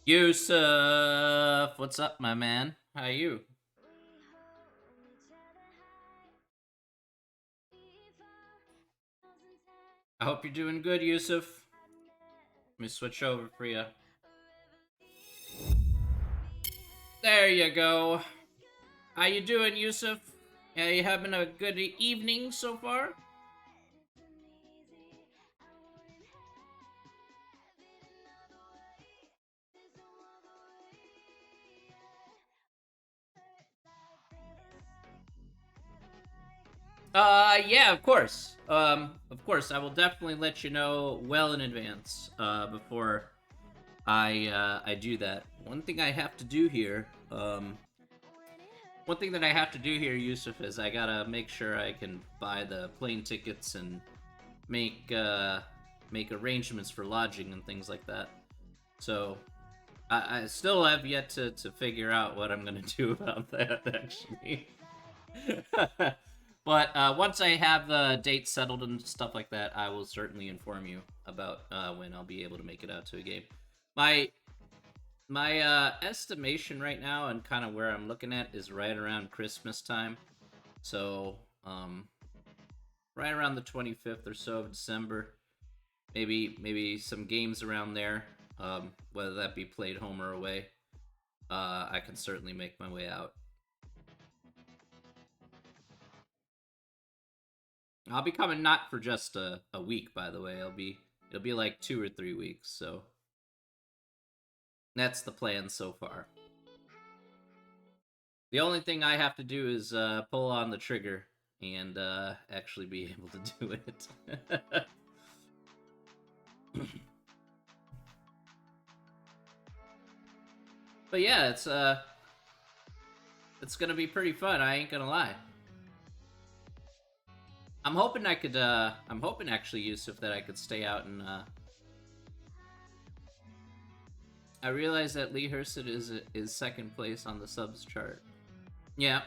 Yusuf, what's up, my man? How you? I hope you're doing good, Yusuf. Let me switch over for you. There you go. How you doing, Yusuf? Yeah, you having a good evening so far? Yeah, of course. I will definitely let you know well in advance. Before I do that. One thing that I have to do here, Yusuf, is I gotta make sure I can buy the plane tickets and make make arrangements for lodging and things like that. So I still have yet to figure out what I'm gonna do about that actually. But once I have the date settled and stuff like that, I will certainly inform you about when I'll be able to make it out to a game. My my estimation right now and kind of where I'm looking at is right around Christmas time. So right around the 25th or so of December. Maybe some games around there, whether that be played home or away. I can certainly make my way out. I'll be coming not for just a week, by the way. It'll be like 2 or 3 weeks. So that's the plan so far. The only thing I have to do is pull on the trigger and actually be able to do it. But yeah, it's gonna be pretty fun. I ain't gonna lie. I'm hoping I could. I'm hoping actually, Yusuf, that I could stay out and. I realize that Lee Hurston is second place on the subs chart. Yeah.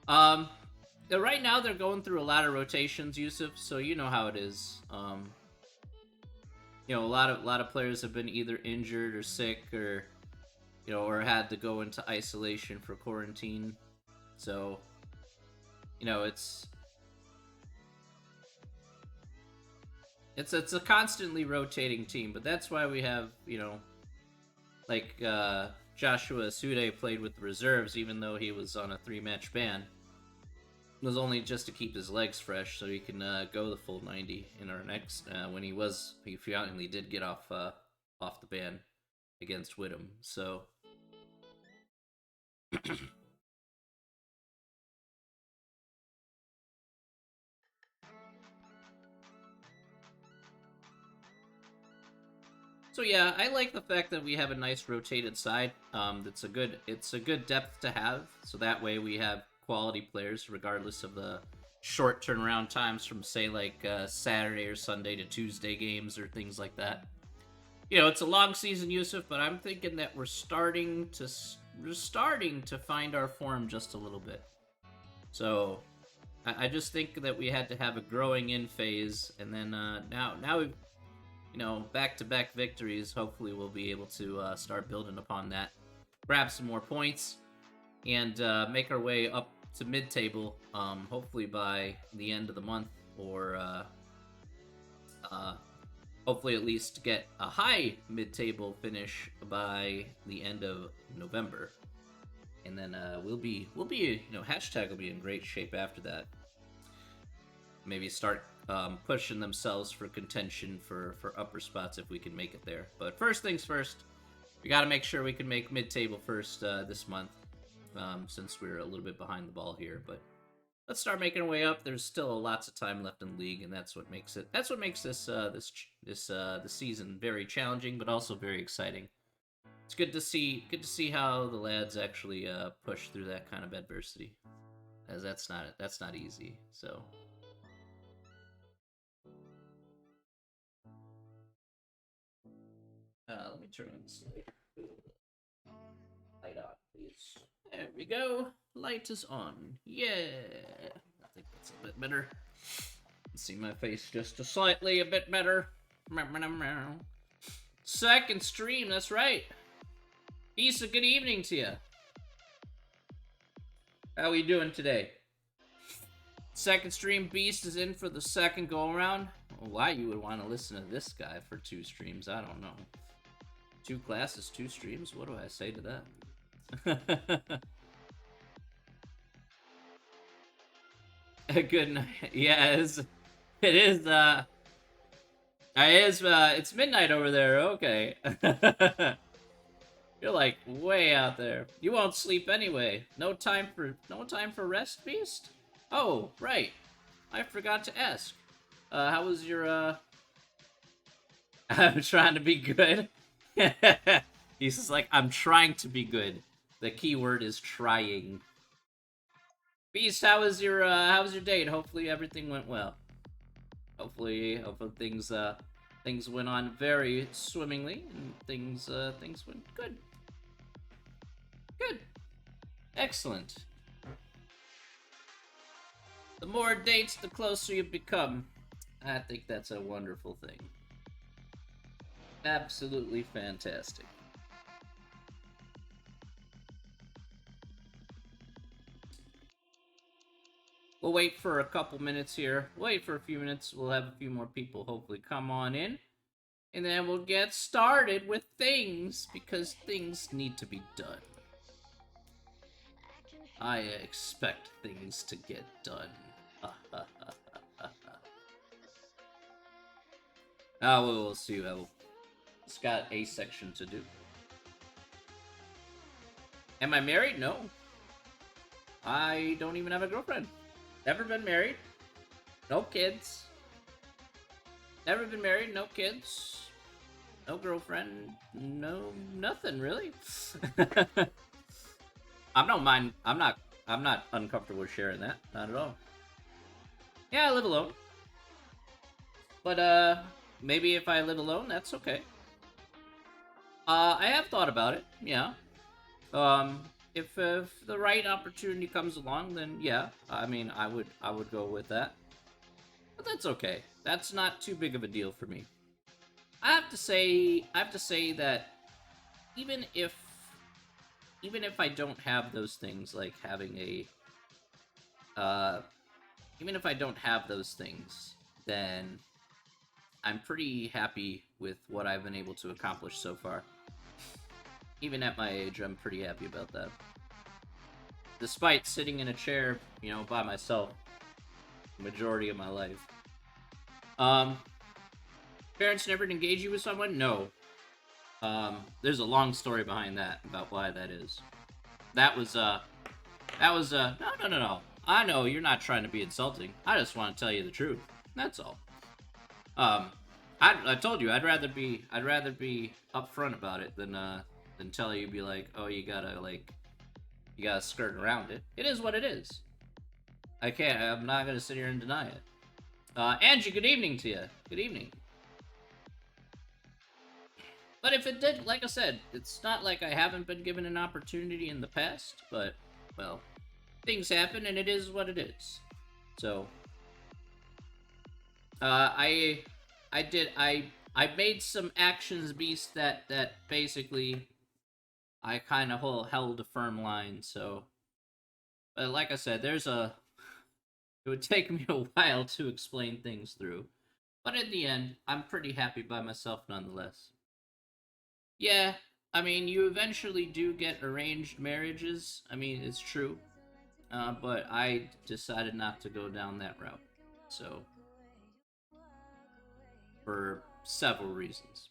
Um. Right now they're going through a lot of rotations, Yusuf. So you know how it is. You know, a lot of players have been either injured or sick or, you know, or had to go into isolation for quarantine. So, you know, it's a constantly rotating team, but that's why we have, you know, like Joshua Sude played with the reserves even though he was on a 3-match ban. It was only just to keep his legs fresh so he can go the full 90 in our next when he finally did get off the ban against Whittam. So So yeah, I like the fact that we have a nice rotated side. It's a good depth to have. So that way we have quality players regardless of the short turnaround times from say like Saturday or Sunday to Tuesday games or things like that. You know, it's a long season, Yusuf, but I'm thinking that we're starting to find our form just a little bit. So I just think that we had to have a growing in phase, and then now we've you know, back-to-back victories. Hopefully, we'll be able to start building upon that, grab some more points, and make our way up to mid-table. Hopefully by the end of the month, or uh, hopefully at least get a high mid-table finish by the end of November, and then we'll be you know, hashtag will be in great shape after that. Maybe start pushing themselves for contention for upper spots if we can make it there. But first things first, we got to make sure we can make mid-table first this month, since we're a little bit behind the ball here. But let's start making our way up. There's still lots of time left in the league, and that's what makes this season very challenging, but also very exciting. It's good to see how the lads actually push through that kind of adversity, as that's not easy. So let me turn on this light on, please. There we go. Light is on. Yeah. I think that's a bit better. See my face just a bit better. Second stream, that's right. Issa, good evening to you. How are you doing today? Second stream, Beast is in for the second go-around. Why you would want to listen to this guy for 2 streams, I don't know. 2 classes, 2 streams? What do I say to that? Good night. Yeah, it's midnight over there, okay. You're like way out there. You won't sleep anyway. No time for rest, Beast? Oh, right. I forgot to ask. How was your I'm trying to be good. He's just like, I'm trying to be good. The key word is trying. Beast, how was your date? Hopefully everything went well. Hopefully things went on very swimmingly and things went good. Good. Excellent. The more dates, the closer you become. I think that's a wonderful thing. Absolutely fantastic. We'll wait for a couple minutes here. Wait for a few minutes. We'll have a few more people hopefully come on in. And then we'll get started with things, because things need to be done. I expect things to get done. We'll see. It's got a section to do. Am I married? No. I don't even have a girlfriend. Never been married. No kids. Never been married. No kids. No girlfriend. No nothing really. I don't mind. I'm not uncomfortable with sharing that. Not at all. Yeah, I live alone. But maybe if I live alone, that's okay. I have thought about it. Yeah. If the right opportunity comes along, then yeah. I mean, I would go with that. But that's okay. That's not too big of a deal for me. I have to say that even if I don't have those things, like having a even if I don't have those things, then I'm pretty happy with what I've been able to accomplish so far. Even at my age, I'm pretty happy about that. Despite sitting in a chair, you know, by myself the majority of my life. Parents never engage you with someone? No. There's a long story behind that, about why that is. No. I know you're not trying to be insulting. I just want to tell you the truth. That's all. I told you I'd rather be upfront about it than tell you, be like, oh, you gotta skirt around it. It is what it is. I'm not gonna sit here and deny it. Angie, good evening to you. Good evening. But if it did, like I said, it's not like I haven't been given an opportunity in the past, but, well, things happen and it is what it is. So, I made some actions, Beast, that basically I kind of held a firm line, so, but like I said, it would take me a while to explain things through, but in the end, I'm pretty happy by myself nonetheless. Yeah, I mean, you eventually do get arranged marriages. I mean, it's true. But I decided not to go down that route. So, for several reasons.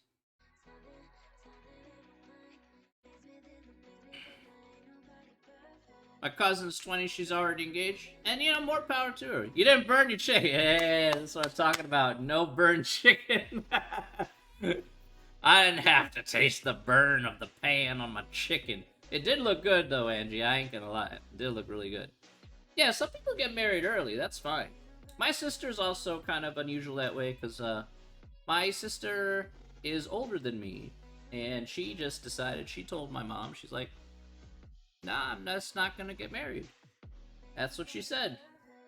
My cousin's 20, she's already engaged. And, you know, more power to her. You didn't burn your chicken. Hey, that's what I'm talking about. No burned chicken. I didn't have to taste the burn of the pan on my chicken. It did look good, though, Angie. I ain't gonna lie. It did look really good. Yeah, some people get married early. That's fine. My sister's also kind of unusual that way, because my sister is older than me. And she just decided, she told my mom, she's like, nah, I'm just not gonna get married. That's what she said.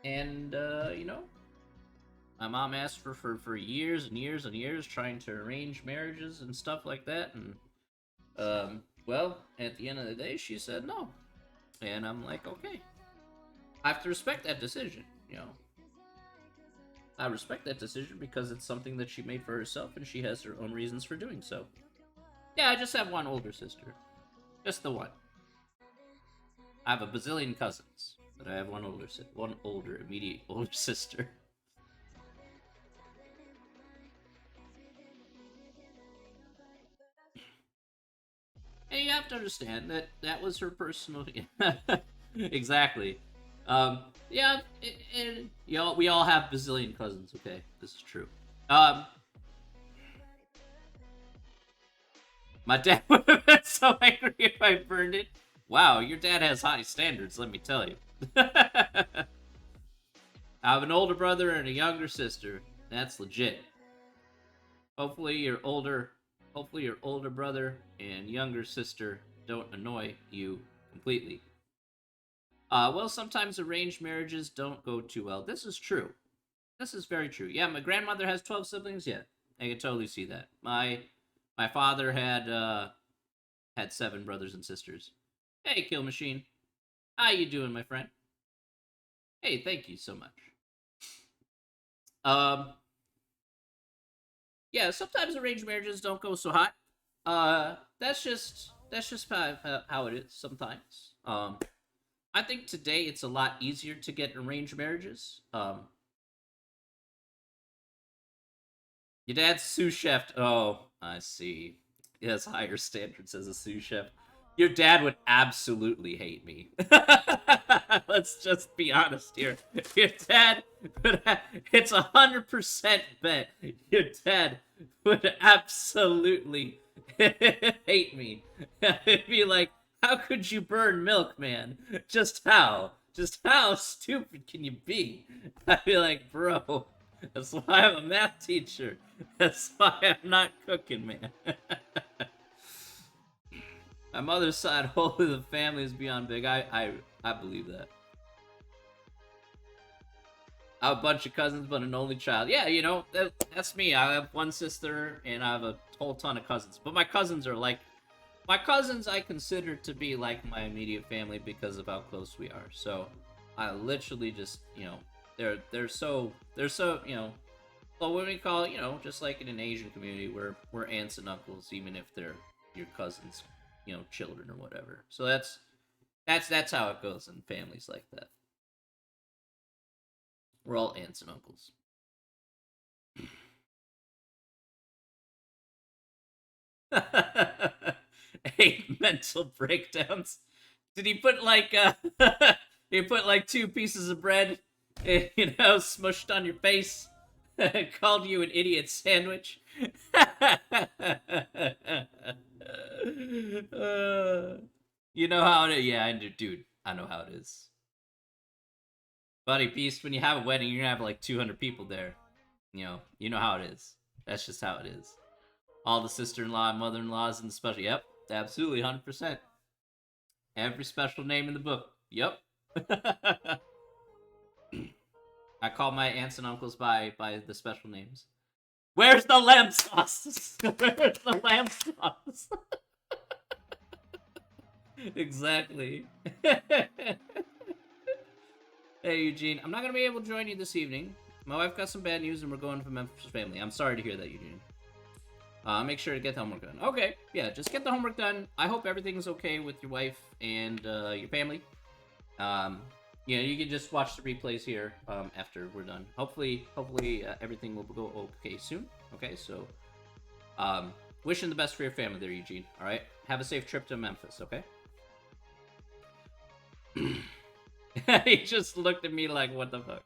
And, you know, My mom asked for years and years and years, trying to arrange marriages and stuff like that, and well, at the end of the day, she said no, and I'm like, okay, I have to respect that decision, you know. I respect that decision because it's something that she made for herself, and she has her own reasons for doing so. Yeah, I just have one older sister, just the one. I have a bazillion cousins, but I have one older, immediate older sister. And you have to understand that that was her personal. Exactly. Yeah, we all have bazillion cousins. Okay, this is true. Um, my dad would have been so angry if I burned it. Wow, your dad has high standards. Let me tell you. I have an older brother and a younger sister. That's legit. Hopefully your older brother and younger sister don't annoy you completely. Well, sometimes arranged marriages don't go too well. This is true. This is very true. Yeah, my grandmother has 12 siblings. Yeah, I can totally see that. My father had 7 brothers and sisters. Hey, Kill Machine. How you doing, my friend? Hey, thank you so much. Um, yeah, sometimes arranged marriages don't go so hot. That's just how it is sometimes. I think today it's a lot easier to get arranged marriages. Your dad's sous chef. Oh, I see. He has higher standards as a sous chef. Your dad would absolutely hate me. Let's just be honest here. Your dad would. It's 100% bet. Your dad would absolutely hate me. It'd be like, how could you burn milk, man? Just how? Just how stupid can you be? I'd be like, bro. That's why I'm a math teacher. That's why I'm not cooking, man. My mother's side, whole of the family is beyond big. I believe that. I have a bunch of cousins, but an only child. Yeah, you know, that's me. I have one sister, and I have a whole ton of cousins. But my cousins are like... My cousins I consider to be like my immediate family because of how close we are. So, I literally just, you know... They're so, you know, well, what we call, you know, just like in an Asian community, we're aunts and uncles, even if they're your cousins, you know, children or whatever. So that's how it goes in families like that. We're all aunts and uncles. Eight mental breakdowns. Did he put like he put like 2 pieces of bread, you know, smushed on your face? Called you an idiot sandwich. You know how it is. Yeah, I do, dude. I know how it is. Buddy Beast, when you have a wedding, you're gonna have like 200 people there. You know how it is. That's just how it is. All the sister-in-law and mother-in-laws and the special. Yep, absolutely, 100%. Every special name in the book. Yep. I call my aunts and uncles by the special names. Where's the lamb sauce? Where's the lamb sauce? Exactly. Hey, Eugene. I'm not going to be able to join you this evening. My wife got some bad news and we're going for Memphis family. I'm sorry to hear that, Eugene. Make sure to get the homework done. Okay, yeah, just get the homework done. I hope everything's okay with your wife and your family. You know, you can just watch the replays here after we're done. Hopefully, everything will go okay soon. Okay, so wishing the best for your family there, Eugene. All right, have a safe trip to Memphis. Okay. He just looked at me like, what the fuck?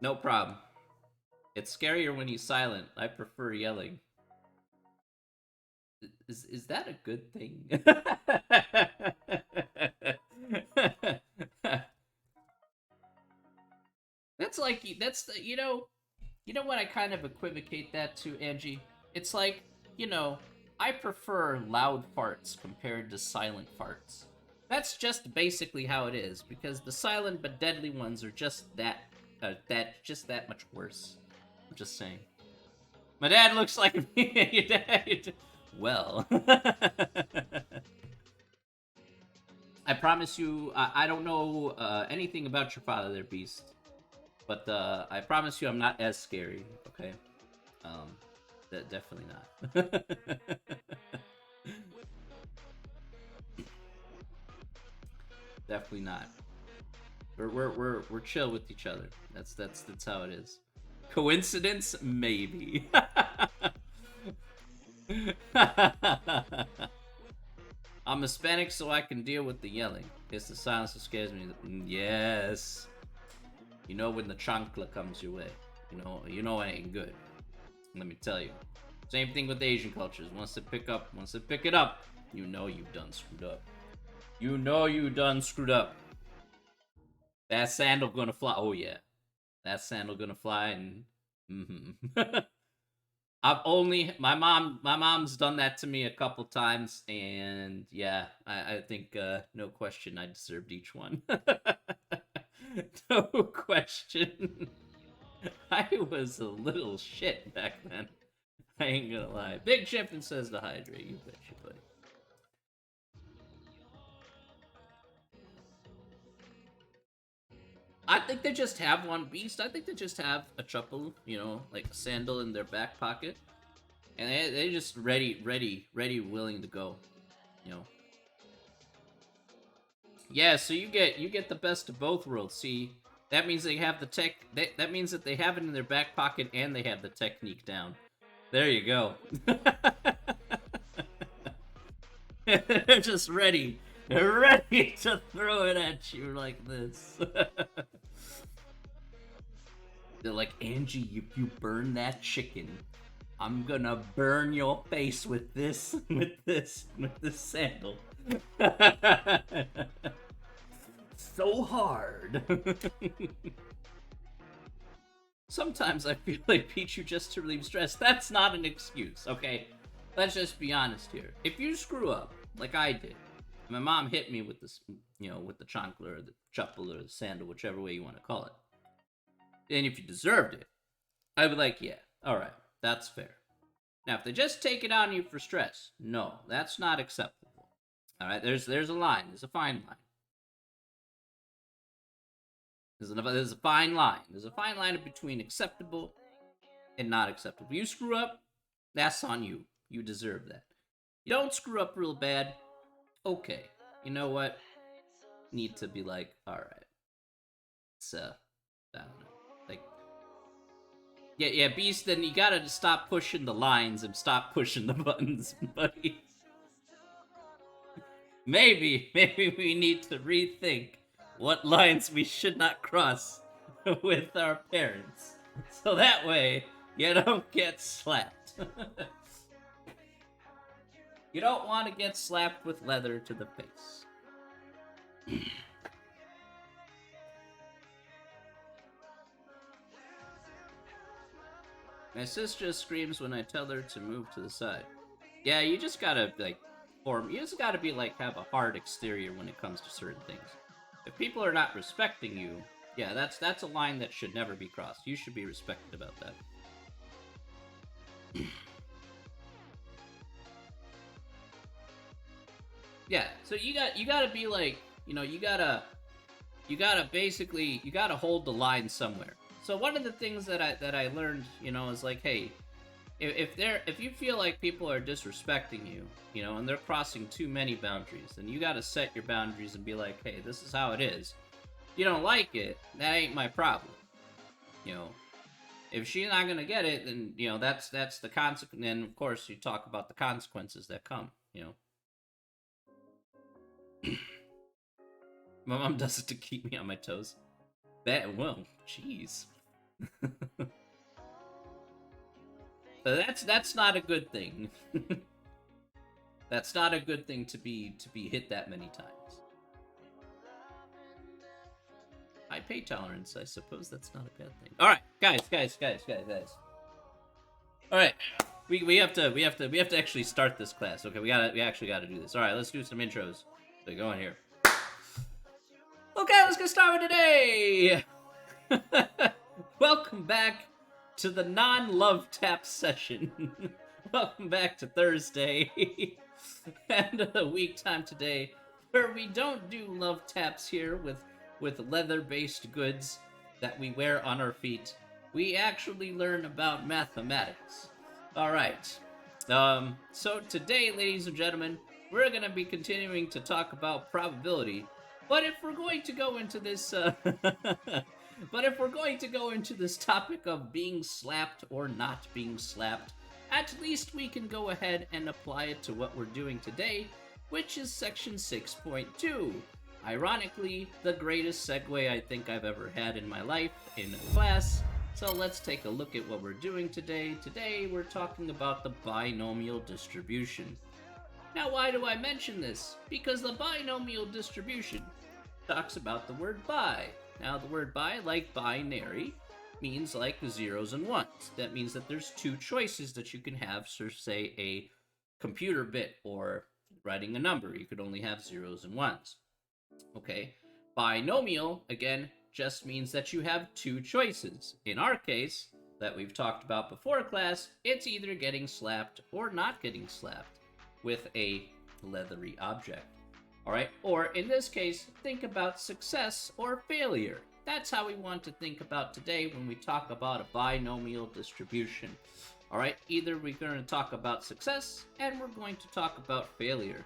No problem. It's scarier when he's silent. I prefer yelling. Is that a good thing? That's like you know what I kind of equivocate that to, Angie? It's like, you know, I prefer loud farts compared to silent farts. That's just basically how it is, because the silent but deadly ones are just that much worse. I'm just saying. My dad looks like me. Your dad. Well. I promise you, I don't know anything about your father there, Beast. But I promise you I'm not as scary, okay? Definitely not. Definitely not. We're chill with each other. That's how it is. Coincidence? Maybe. I'm Hispanic, so I can deal with the yelling. It's the silence that scares me. Yes. You know when the chancla comes your way. You know it ain't good. Let me tell you. Same thing with Asian cultures. Once they pick it up, you know you've done screwed up. You know you done screwed up. That sandal gonna fly. Oh yeah. That sandal gonna fly and my mom's done that to me a couple times, and yeah, I think no question I deserved each one. No question. I was a little shit back then. I ain't gonna lie. Big Chimpin says to hydrate. You betcha, buddy. I think they just have one Beast. I think they just have a chuckle, like a sandal in their back pocket. And they just ready, willing to go, Yeah, so you get the best of both worlds. See, that means they have the tech. That means that they have it in their back pocket and they have the technique down. There you go. They're just ready. They're ready to throw it at you like this. They're like, Angie, if you burn that chicken, I'm gonna burn your face with this sandal. So hard. Sometimes I feel like Pichu just to relieve stress. That's not an excuse, okay? Let's just be honest here. If you screw up, like I did, my mom hit me with this, with the chancla or the chuppel or the sandal, whichever way you want to call it. And if you deserved it, I'd be like, yeah, alright, that's fair. Now, if they just take it on you for stress, no, that's not acceptable. Alright, there's a line. There's a fine line. There's a fine line. There's a fine line between acceptable and not acceptable. You screw up, that's on you. You deserve that. You don't screw up real bad, okay. You know what? Need to be like, alright. It's, I don't know. Like, yeah, Beast, then you gotta stop pushing the lines and stop pushing the buttons, buddy. Maybe we need to rethink what lines we should not cross with our parents. So that way, you don't get slapped. You don't want to get slapped with leather to the face. My sister screams when I tell her to move to the side. Yeah, you just gotta, you just gotta be, have a hard exterior when it comes to certain things. If people are not respecting you, yeah, that's a line that should never be crossed. You should be respected about that. Yeah, so you gotta be you gotta hold the line somewhere. So one of the things that I learned, is hey, if you feel like people are disrespecting you, and they're crossing too many boundaries, then you gotta set your boundaries and be like, hey, this is how it is. If you don't like it, that ain't my problem. If she's not gonna get it, then that's the consequence. And of course, you talk about the consequences that come. My mom does it to keep me on my toes. Jeez. So that's not a good thing. That's not a good thing to be hit that many times. High pain tolerance, I suppose that's not a bad thing. All right, guys. All right, we have to actually start this class. Okay, we actually gotta do this. All right, let's do some intros. So go on here. Okay, let's get started today. Welcome back to the non-love tap session. Welcome back to Thursday and a week time today, where we don't do love taps here with leather-based goods that we wear on our feet. We actually learn about mathematics. All right. So today, ladies and gentlemen, we're going to be continuing to talk about probability. But if we're going to go into this, but if we're going to go into this topic of being slapped or not being slapped, at least we can go ahead and apply it to what we're doing today, which is section 6.2. Ironically, the greatest segue I think I've ever had in my life in a class. So let's take a look at what we're doing today. Today we're talking about the binomial distribution. Now, why do I mention this? Because the binomial distribution talks about the word bi. Now, the word bi, like binary, means like zeros and ones. That means that there's two choices that you can have, so say a computer bit or writing a number. You could only have zeros and ones. Okay? Binomial, again, just means that you have two choices. In our case, that we've talked about before class, it's either getting slapped or not getting slapped with a leathery object. All right, or in this case, think about success or failure. That's how we want to think about today when we talk about a binomial distribution. All right, either we're going to talk about success and we're going to talk about failure.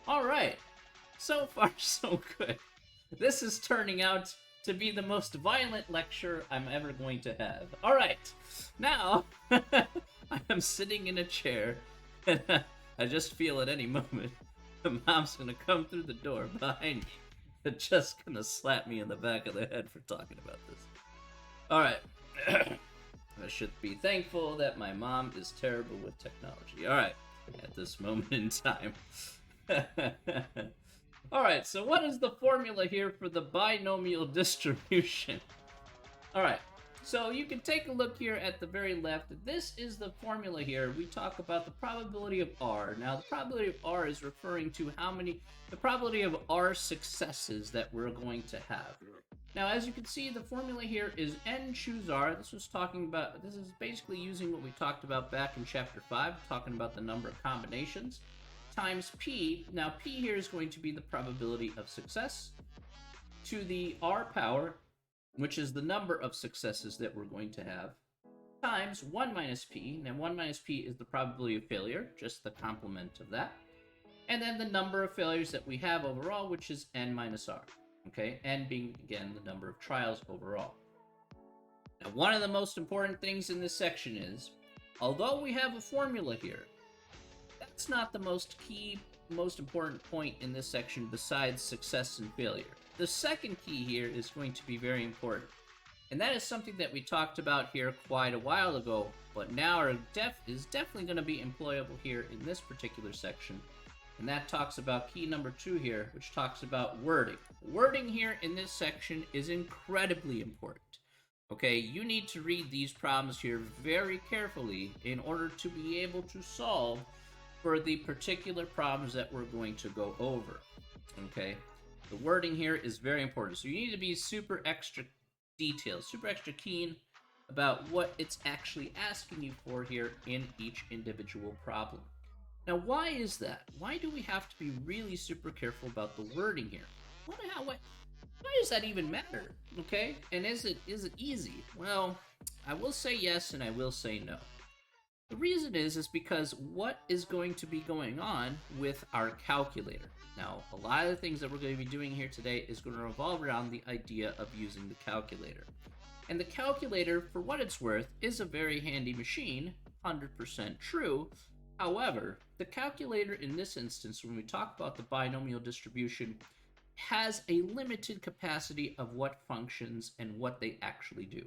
All right, so far so good. This is turning out to be the most violent lecture I'm ever going to have. All right, now I am sitting in a chair and I just feel at any moment the mom's gonna come through the door behind me and just gonna slap me in the back of the head for talking about this. Alright. I should be thankful that my mom is terrible with technology. Alright. At this moment in time. Alright, so what is the formula here for the binomial distribution? Alright. So you can take a look here at the very left. This is the formula here. We talk about the probability of R. Now, the probability of R is referring to the probability of R successes that we're going to have. Now, as you can see, the formula here is N choose R. This is basically using what we talked about back in chapter 5, talking about the number of combinations, times P. Now, P here is going to be the probability of success to the R power, which is the number of successes that we're going to have, times 1 minus p. Now, 1 minus p is the probability of failure, just the complement of that. And then the number of failures that we have overall, which is n minus r. Okay, n being, again, the number of trials overall. Now, one of the most important things in this section is, although we have a formula here, that's not the most important point in this section besides success and failure. The second key here is going to be very important, and that is something that we talked about here quite a while ago, but now is definitely going to be employable here in this particular section, and that talks about key number 2 here, which talks about wording. Wording here in this section is incredibly important. Okay, you need to read these problems here very carefully in order to be able to solve for the particular problems that we're going to go over. Okay. The wording here is very important. So you need to be super extra detailed, super extra keen about what it's actually asking you for here in each individual problem. Now, why is that? Why do we have to be really super careful about the wording here? Why does that even matter? Okay? And is it easy? Well, I will say yes and I will say no. The reason is because what is going to be going on with our calculator? Now, a lot of the things that we're going to be doing here today is going to revolve around the idea of using the calculator. And the calculator, for what it's worth, is a very handy machine, 100% true. However, the calculator in this instance, when we talk about the binomial distribution, has a limited capacity of what functions and what they actually do.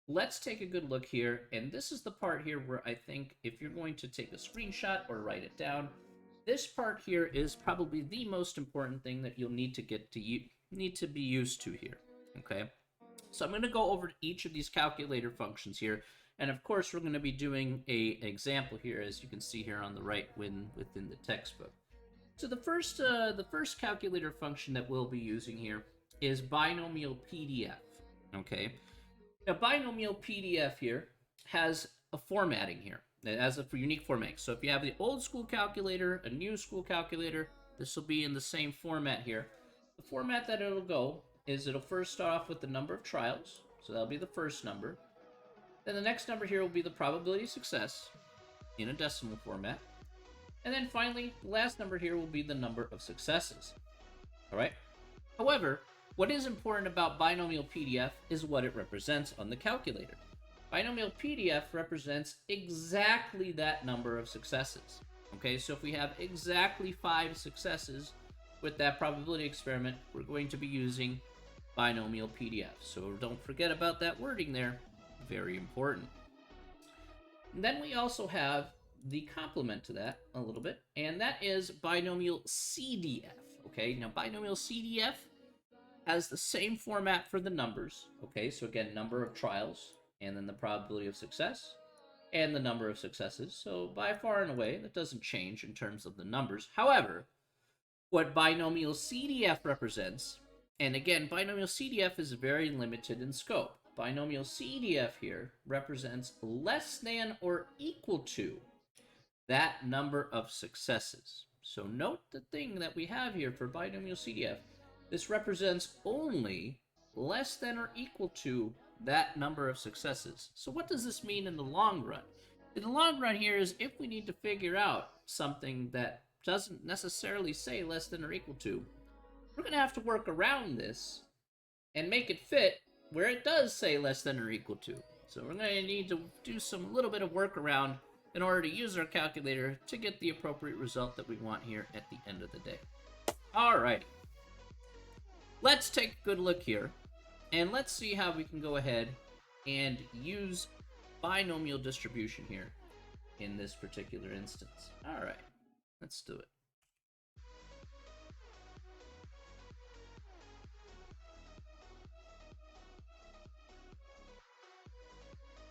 Let's take a good look here, and this is the part here where I think if you're going to take a screenshot or write it down, this part here is probably the most important thing that you'll need to be used to here, okay? So I'm going to go over each of these calculator functions here, and of course we're going to be doing an example here, as you can see here on the right within the textbook. So the first calculator function that we'll be using here is Binomial Pdf. Okay, now Binomial Pdf here has a formatting here. It has a unique formatting. So if you have the old school calculator, a new school calculator, this will be in the same format here. The format that it'll go is it'll first start off with the number of trials. So that'll be the first number. Then the next number here will be the probability of success in a decimal format. And then finally, the last number here will be the number of successes. All right. However, what is important about Binomial Pdf is what it represents on the calculator. Binomial Pdf represents exactly that number of successes. Okay, so if we have exactly 5 successes with that probability experiment, we're going to be using Binomial Pdf. So don't forget about that wording there. Very important. And then we also have the complement to that a little bit, and that is Binomial Cdf. Okay, now Binomial Cdf has the same format for the numbers. Okay, so again, number of trials, and then the probability of success, and the number of successes. So by far and away, that doesn't change in terms of the numbers. However, what Binomial Cdf represents, and again, Binomial Cdf is very limited in scope. Binomial Cdf here represents less than or equal to that number of successes. So note the thing that we have here for Binomial Cdf. This represents only less than or equal to that number of successes. So what does this mean in the long run? In the long run here is if we need to figure out something that doesn't necessarily say less than or equal to, we're going to have to work around this and make it fit where it does say less than or equal to. So we're going to need to do some little bit of workaround in order to use our calculator to get the appropriate result that we want here at the end of the day. Alright. Let's take a good look here, and let's see how we can go ahead and use binomial distribution here in this particular instance. Alright, let's do it.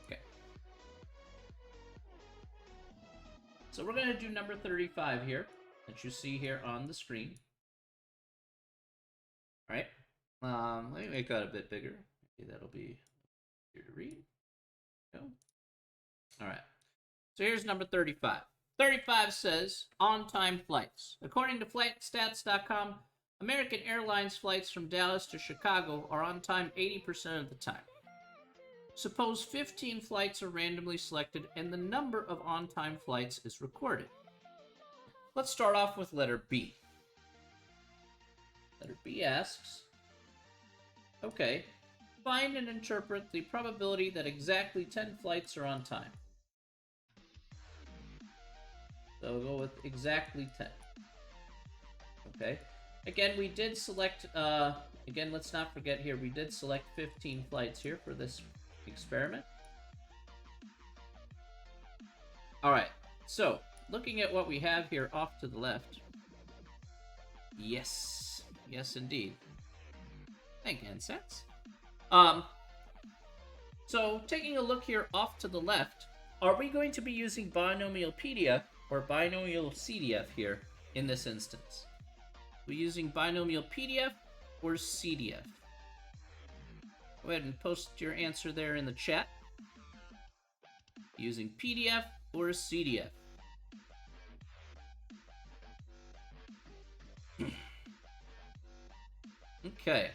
Okay. So we're going to do number 35 here, that you see here on the screen. Alright, let me make that a bit bigger. Maybe that'll be easier to read. Go. Alright, so here's number 35. 35 says, on-time flights. According to flightstats.com, American Airlines flights from Dallas to Chicago are on time 80% of the time. Suppose 15 flights are randomly selected and the number of on-time flights is recorded. Let's start off with letter B. Letter B asks, okay, find and interpret the probability that exactly 10 flights are on time. So we'll go with exactly 10. Okay. Again, we did select, again, let's not forget here, we did select 15 flights here for this experiment. Alright, so, looking at what we have here off to the left. Yes. Yes, indeed. Again, sense. So, taking a look here off to the left, are we going to be using Binomial Pdf or Binomial Cdf here in this instance? We're using Binomial Pdf or Cdf? Go ahead and post your answer there in the chat. Using PDF or CDF? Okay.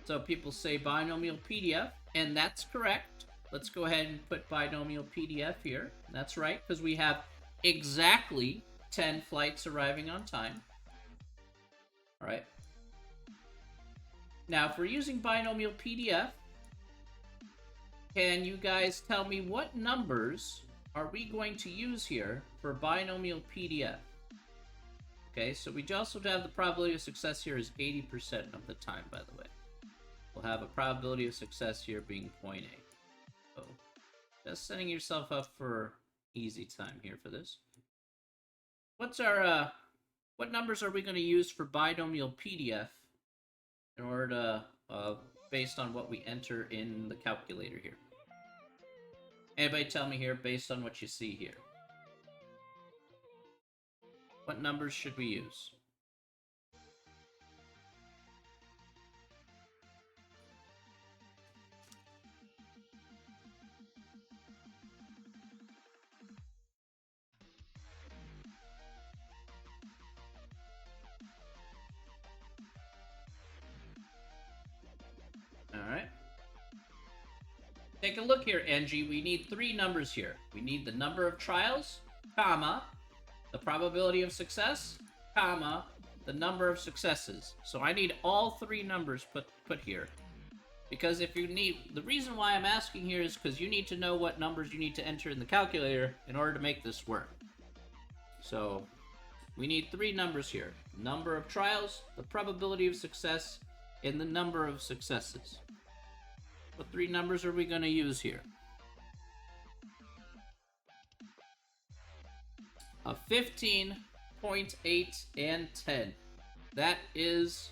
So people say Binomial Pdf, and that's correct. Let's go ahead and put Binomial Pdf here. That's right, because we have exactly 10 flights arriving on time. All right. Now, if we're using Binomial Pdf, can you guys tell me what numbers are we going to use here for Binomial Pdf? Okay, so we also have the probability of success here is 80% of the time, by the way. We'll have a probability of success here being 0.8. So, just setting yourself up for easy time here for this. What's our, what numbers are we going to use for Binomial Pdf in order to, based on what we enter in the calculator here? Anybody tell me here, based on what you see here? What numbers should we use? Take a look here, Angie. We need 3 numbers here. We need the number of trials, comma, the probability of success, comma, the number of successes. So I need all 3 numbers put here. Because if you need... The reason why I'm asking here is because you need to know what numbers you need to enter in the calculator in order to make this work. So we need 3 numbers here. Number of trials, the probability of success, and the number of successes. What 3 numbers are we going to use here? A 15, 0.8, and 10. That is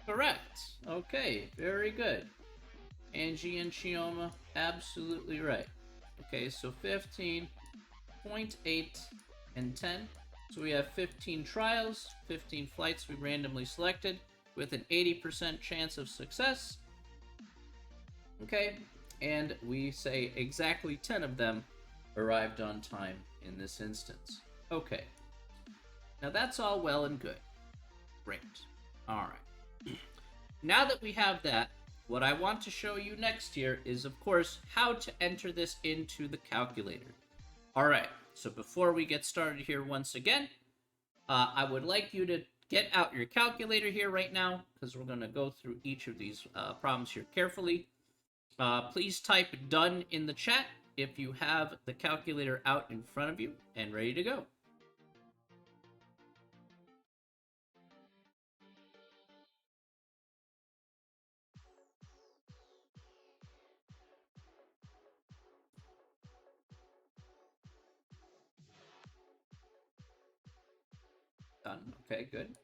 correct. Okay, very good. Angie and Chioma, absolutely right. Okay, so 15, 0.8, and 10. So we have 15 trials, 15 flights we randomly selected with an 80% chance of success. Okay, and we say exactly 10 of them arrived on time in this instance. Okay, now that's all well and good. Great. All right. Now that we have that, what I want to show you next here is, of course, how to enter this into the calculator. All right, so before we get started here once again, I would like you to get out your calculator here right now, because we're going to go through each of these problems here carefully. Please type done in the chat if you have the calculator out in front of you and ready to go. Done. Okay, good.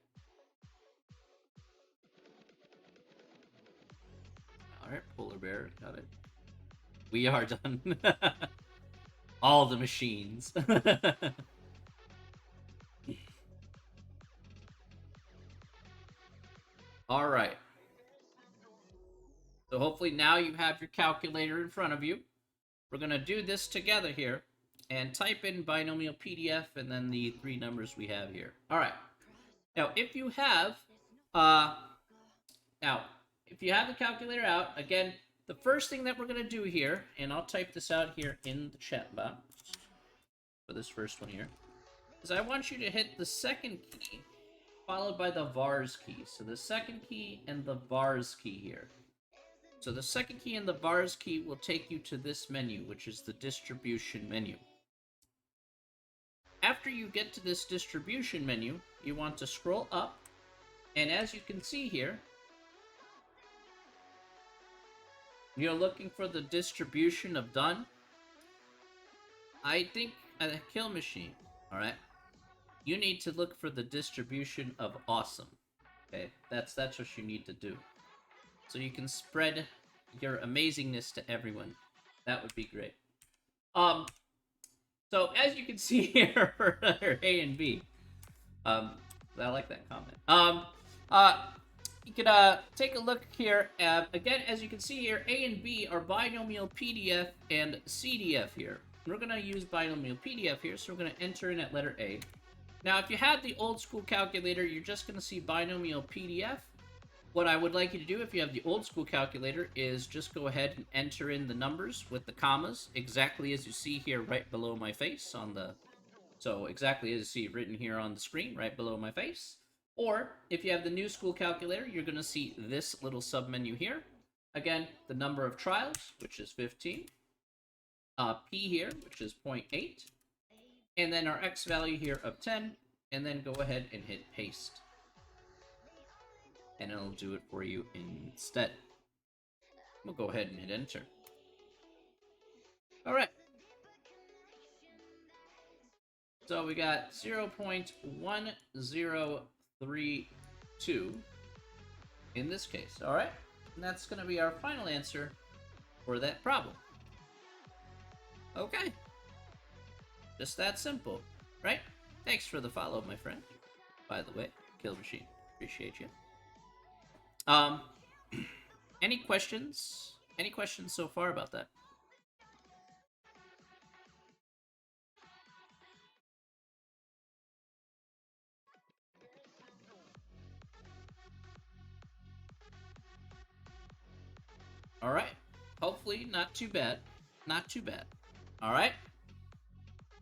All right, polar bear, got it. We are done. All the machines. All right. So hopefully now you have your calculator in front of you. We're going to do this together here and type in Binomial Pdf and then the 3 numbers we have here. All right. Now, if you have the calculator out, again, the first thing that we're going to do here, and I'll type this out here in the chat box for this first one here, is I want you to hit the second key followed by the vars key. So the second key and the vars key here. So the second key and the vars key will take you to this menu, which is the distribution menu. After you get to this distribution menu, you want to scroll up, and as you can see here, you're looking for the distribution of done. I think at a kill machine, all right, you need to look for the distribution of awesome. Okay, that's what you need to do. So you can spread your amazingness to everyone. That would be great. So as you can see here for A and B, I like that comment. You can take a look here. Again, as you can see here, A and B are Binomial Pdf and Cdf here. We're going to use Binomial Pdf here, so we're going to enter in at letter A. Now, if you have the old school calculator, you're just going to see Binomial Pdf. What I would like you to do if you have the old school calculator is just go ahead and enter in the numbers with the commas, exactly as you see here right below my face on the... So exactly as you see written here on the screen right below my face. Or if you have the new school calculator, you're going to see this little submenu here. Again, the number of trials, which is 15. P here, which is 0.8. And then our X value here of 10. And then go ahead and hit paste. And it'll do it for you instead. We'll go ahead and hit enter. All right. So we got 0.1032 in this case. All right. And that's going to be our final answer for that problem. Okay. Just that simple, right? Thanks for the follow, my friend. By the way, Kill Machine. Appreciate you. Any questions? Any questions so far about that? All right. Hopefully, not too bad. Not too bad. Alright.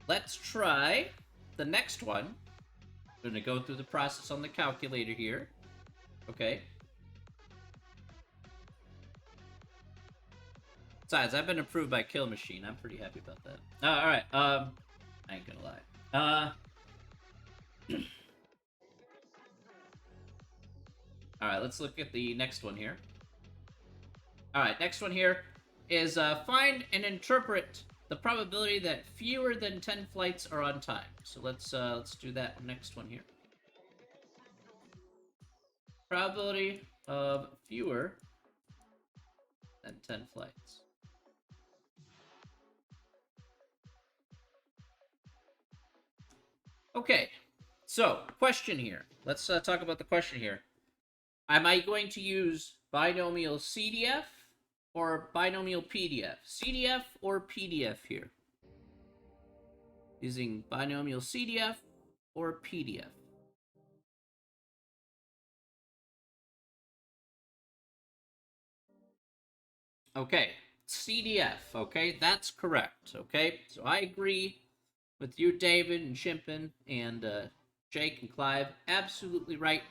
Let's try the next one. I'm going to go through the process on the calculator here. Okay. Besides, I've been approved by Kill Machine. I'm pretty happy about that. Alright, I ain't gonna lie. Alright, let's look at the next one here. Alright, next one here is find and interpret the probability that fewer than 10 flights are on time. So let's do that next one here. Probability of fewer than 10 flights. Okay, so question here. Let's talk about the question here. Am I going to use Binomial Cdf or Binomial Pdf? CDF or PDF here? Using Binomial Cdf or PDF? Okay, CDF, okay? That's correct, okay? So I agree with you, David, and Shimpin, and Jake and Clive. Absolutely right.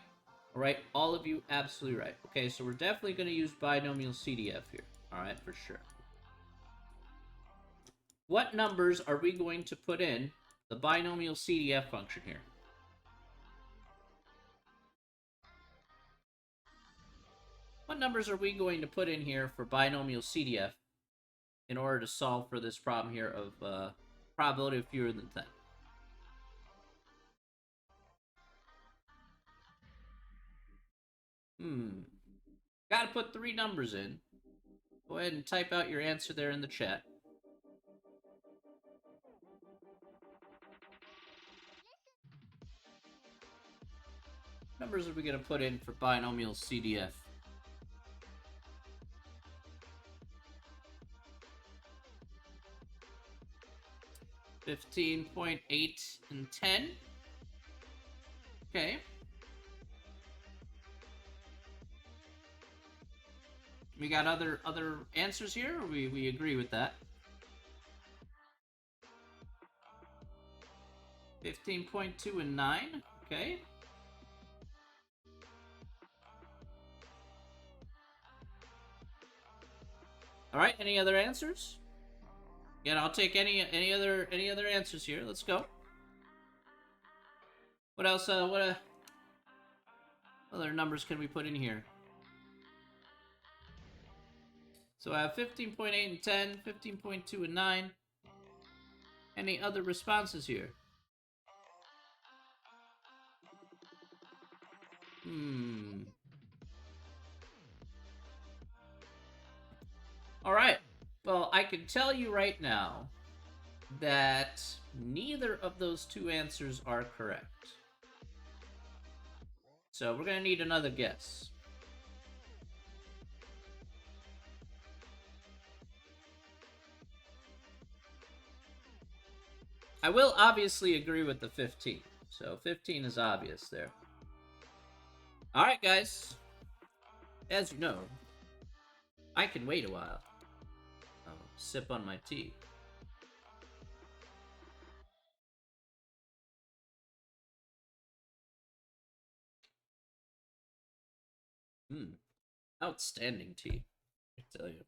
All right, all of you, absolutely right. Okay, so we're definitely going to use Binomial Cdf here. All right, for sure. What numbers are we going to put in the Binomial Cdf function here? What numbers are we going to put in here for Binomial Cdf in order to solve for this problem here of probability of fewer than 10? Gotta put 3 numbers in. Go ahead and type out your answer there in the chat. What numbers are we gonna put in for Binomial Cdf? 15.8 and 10. Okay. We got other answers here, or we agree with that? 15.2 and 9. Okay. All right. Any other answers? Yeah, I'll take any other answers here. Let's go. What else? What other numbers can we put in here? So I have 15.8 and 10, 15.2 and 9. Any other responses here? All right. Well, I can tell you right now that neither of those 2 answers are correct. So we're going to need another guess. I will obviously agree with the 15. So 15 is obvious there. Alright, guys. As you know, I can wait a while. I'll sip on my tea. Outstanding tea, I tell you.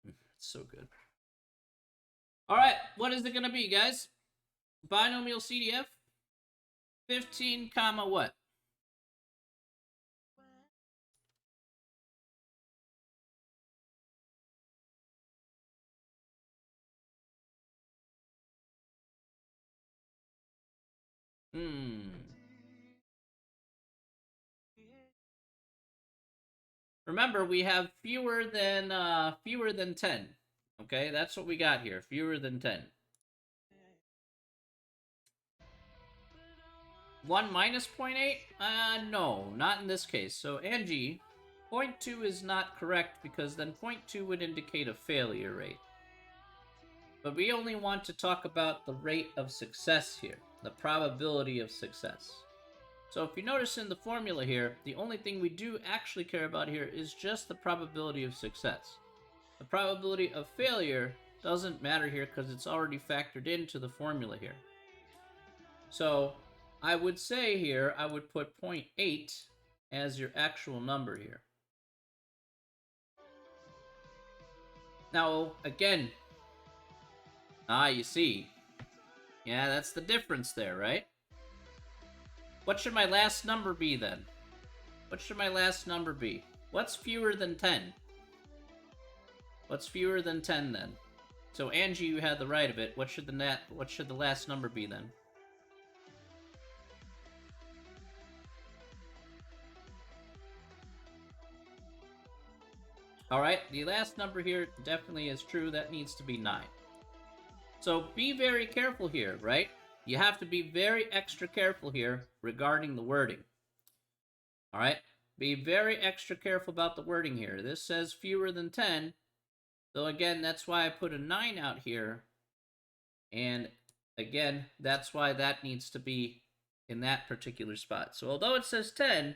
It's so good. Alright, what is it gonna be, guys? Binomial Cdf? 15 comma what? Remember, we have fewer than 10. Okay, that's what we got here. Fewer than 10. 1 minus 0.8? No, not in this case. So, Angie, 0.2 is not correct because then 0.2 would indicate a failure rate. But we only want to talk about the rate of success here, the probability of success. So if you notice in the formula here, the only thing we do actually care about here is just the probability of success. The probability of failure doesn't matter here because it's already factored into the formula here. So I would say here, I would put 0.8 as your actual number here. Now, again, you see. Yeah, that's the difference there, right? What should my last number be then? What should my last number be? What's fewer than 10? What's fewer than 10 then? So Angie, you had the right of it. What should the last number be then? Alright, the last number here definitely is true. That needs to be 9. So be very careful here, right? You have to be very extra careful here regarding the wording. Alright? Be very extra careful about the wording here. This says fewer than 10. So again, that's why I put a 9 out here. And again, that's why that needs to be in that particular spot. So although it says 10,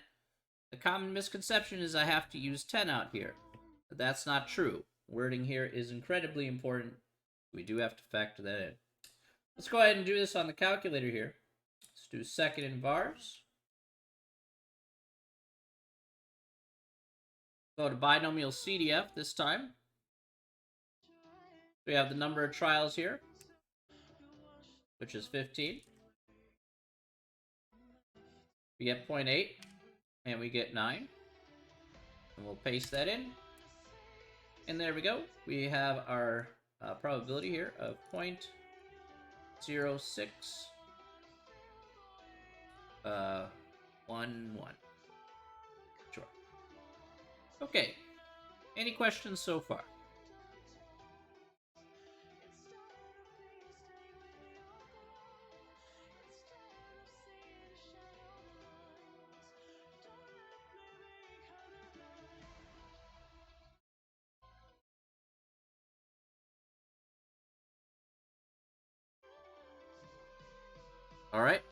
the common misconception is I have to use 10 out here. But that's not true. Wording here is incredibly important. We do have to factor that in. Let's go ahead and do this on the calculator here. Let's do second in vars. Go to Binomial Cdf this time. We have the number of trials here, which is 15. We get 0.8, and we get 9. And we'll paste that in. And there we go. We have our probability here of 0.0611. Sure. Okay. Any questions so far? All right.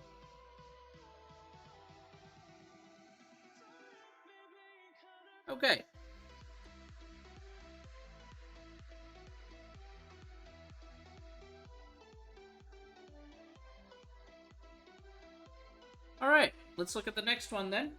Okay. All right. Let's look at the next one then.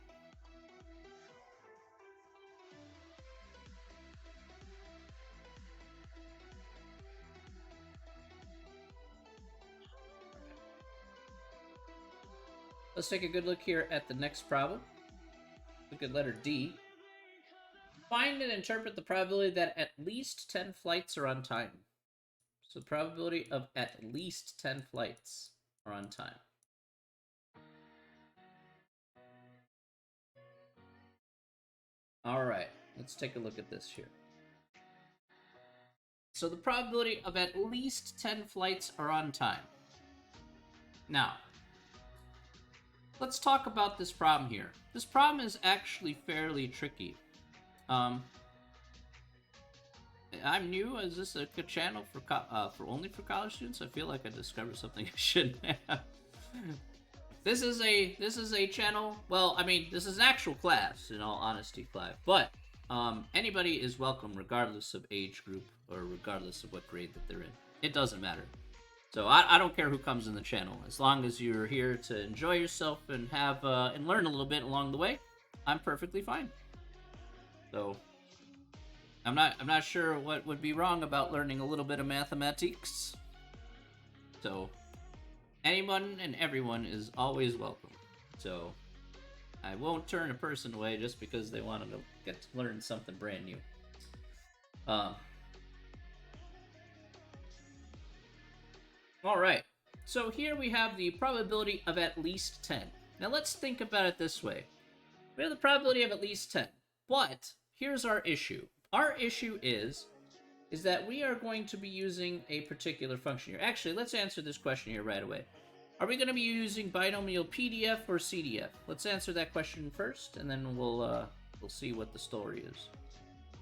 Let's take a good look here at the next problem. Look at letter D. Find and interpret the probability that at least 10 flights are on time. So the probability of at least 10 flights are on time. All right, let's take a look at this here. So the probability of at least 10 flights are on time. Now, let's talk about this problem here. This problem is actually fairly tricky. I'm new. Is this a good channel for only for college students? I feel like I discovered something I shouldn't have. This is a channel. Well, I mean, this is an actual class, in all honesty, Clive. But anybody is welcome, regardless of age group or regardless of what grade that they're in. It doesn't matter. So I don't care who comes in the channel, as long as you're here to enjoy yourself and have and learn a little bit along the way. I'm perfectly fine. So I'm not sure what would be wrong about learning a little bit of mathematics. So anyone and everyone is always welcome. So I won't turn a person away just because they want to get to learn something brand new. All right. So here we have the probability of at least 10. Now let's think about it this way. We have the probability of at least 10. But here's our issue. Our issue is that we are going to be using a particular function here. Actually, let's answer this question here right away. Are we going to be using Binomial Pdf or Cdf? Let's answer that question first, and then we'll see what the story is.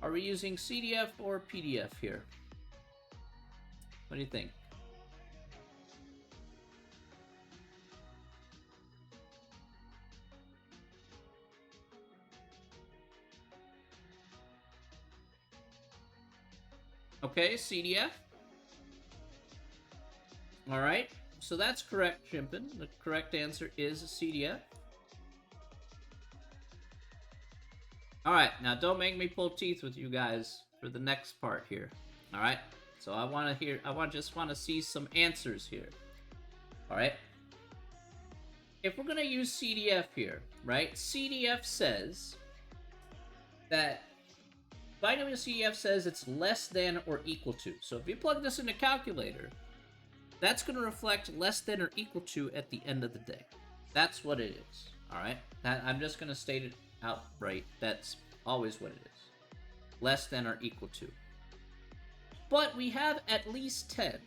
Are we using Cdf or PDF here? What do you think? Okay, CDF. Alright, so that's correct, Chimpin. The correct answer is CDF. Alright, now don't make me pull teeth with you guys for the next part here. Alright, so just want to see some answers here. Alright. If we're going to use CDF here, right? CDF says that Binomial CDF says it's less than or equal to. So if you plug this in a calculator, that's going to reflect less than or equal to at the end of the day. That's what it is. Alright? I'm just going to state it outright. That's always what it is. Less than or equal to. But we have at least 10.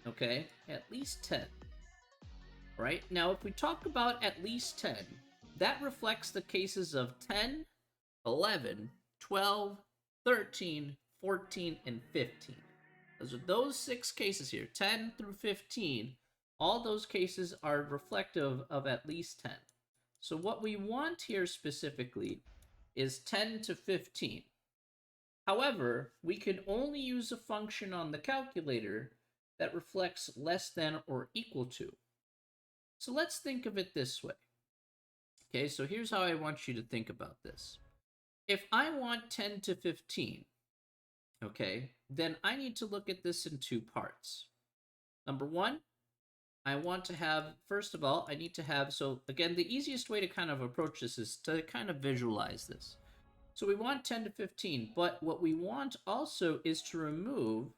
Okay? At least 10. Right? Now, if we talk about at least 10, that reflects the cases of 10, 11, 12, 13, 14, and 15. Those are those 6 cases here, 10 through 15. All those cases are reflective of at least 10. So what we want here specifically is 10 to 15. However, we can only use a function on the calculator that reflects less than or equal to. So let's think of it this way. Okay, so here's how I want you to think about this. If I want 10 to 15, okay, then I need to look at this in 2 parts. Number 1, I want to have, first of all, I need to have, so again, the easiest way to kind of approach this is to kind of visualize this. So we want 10 to 15, but what we want also is to remove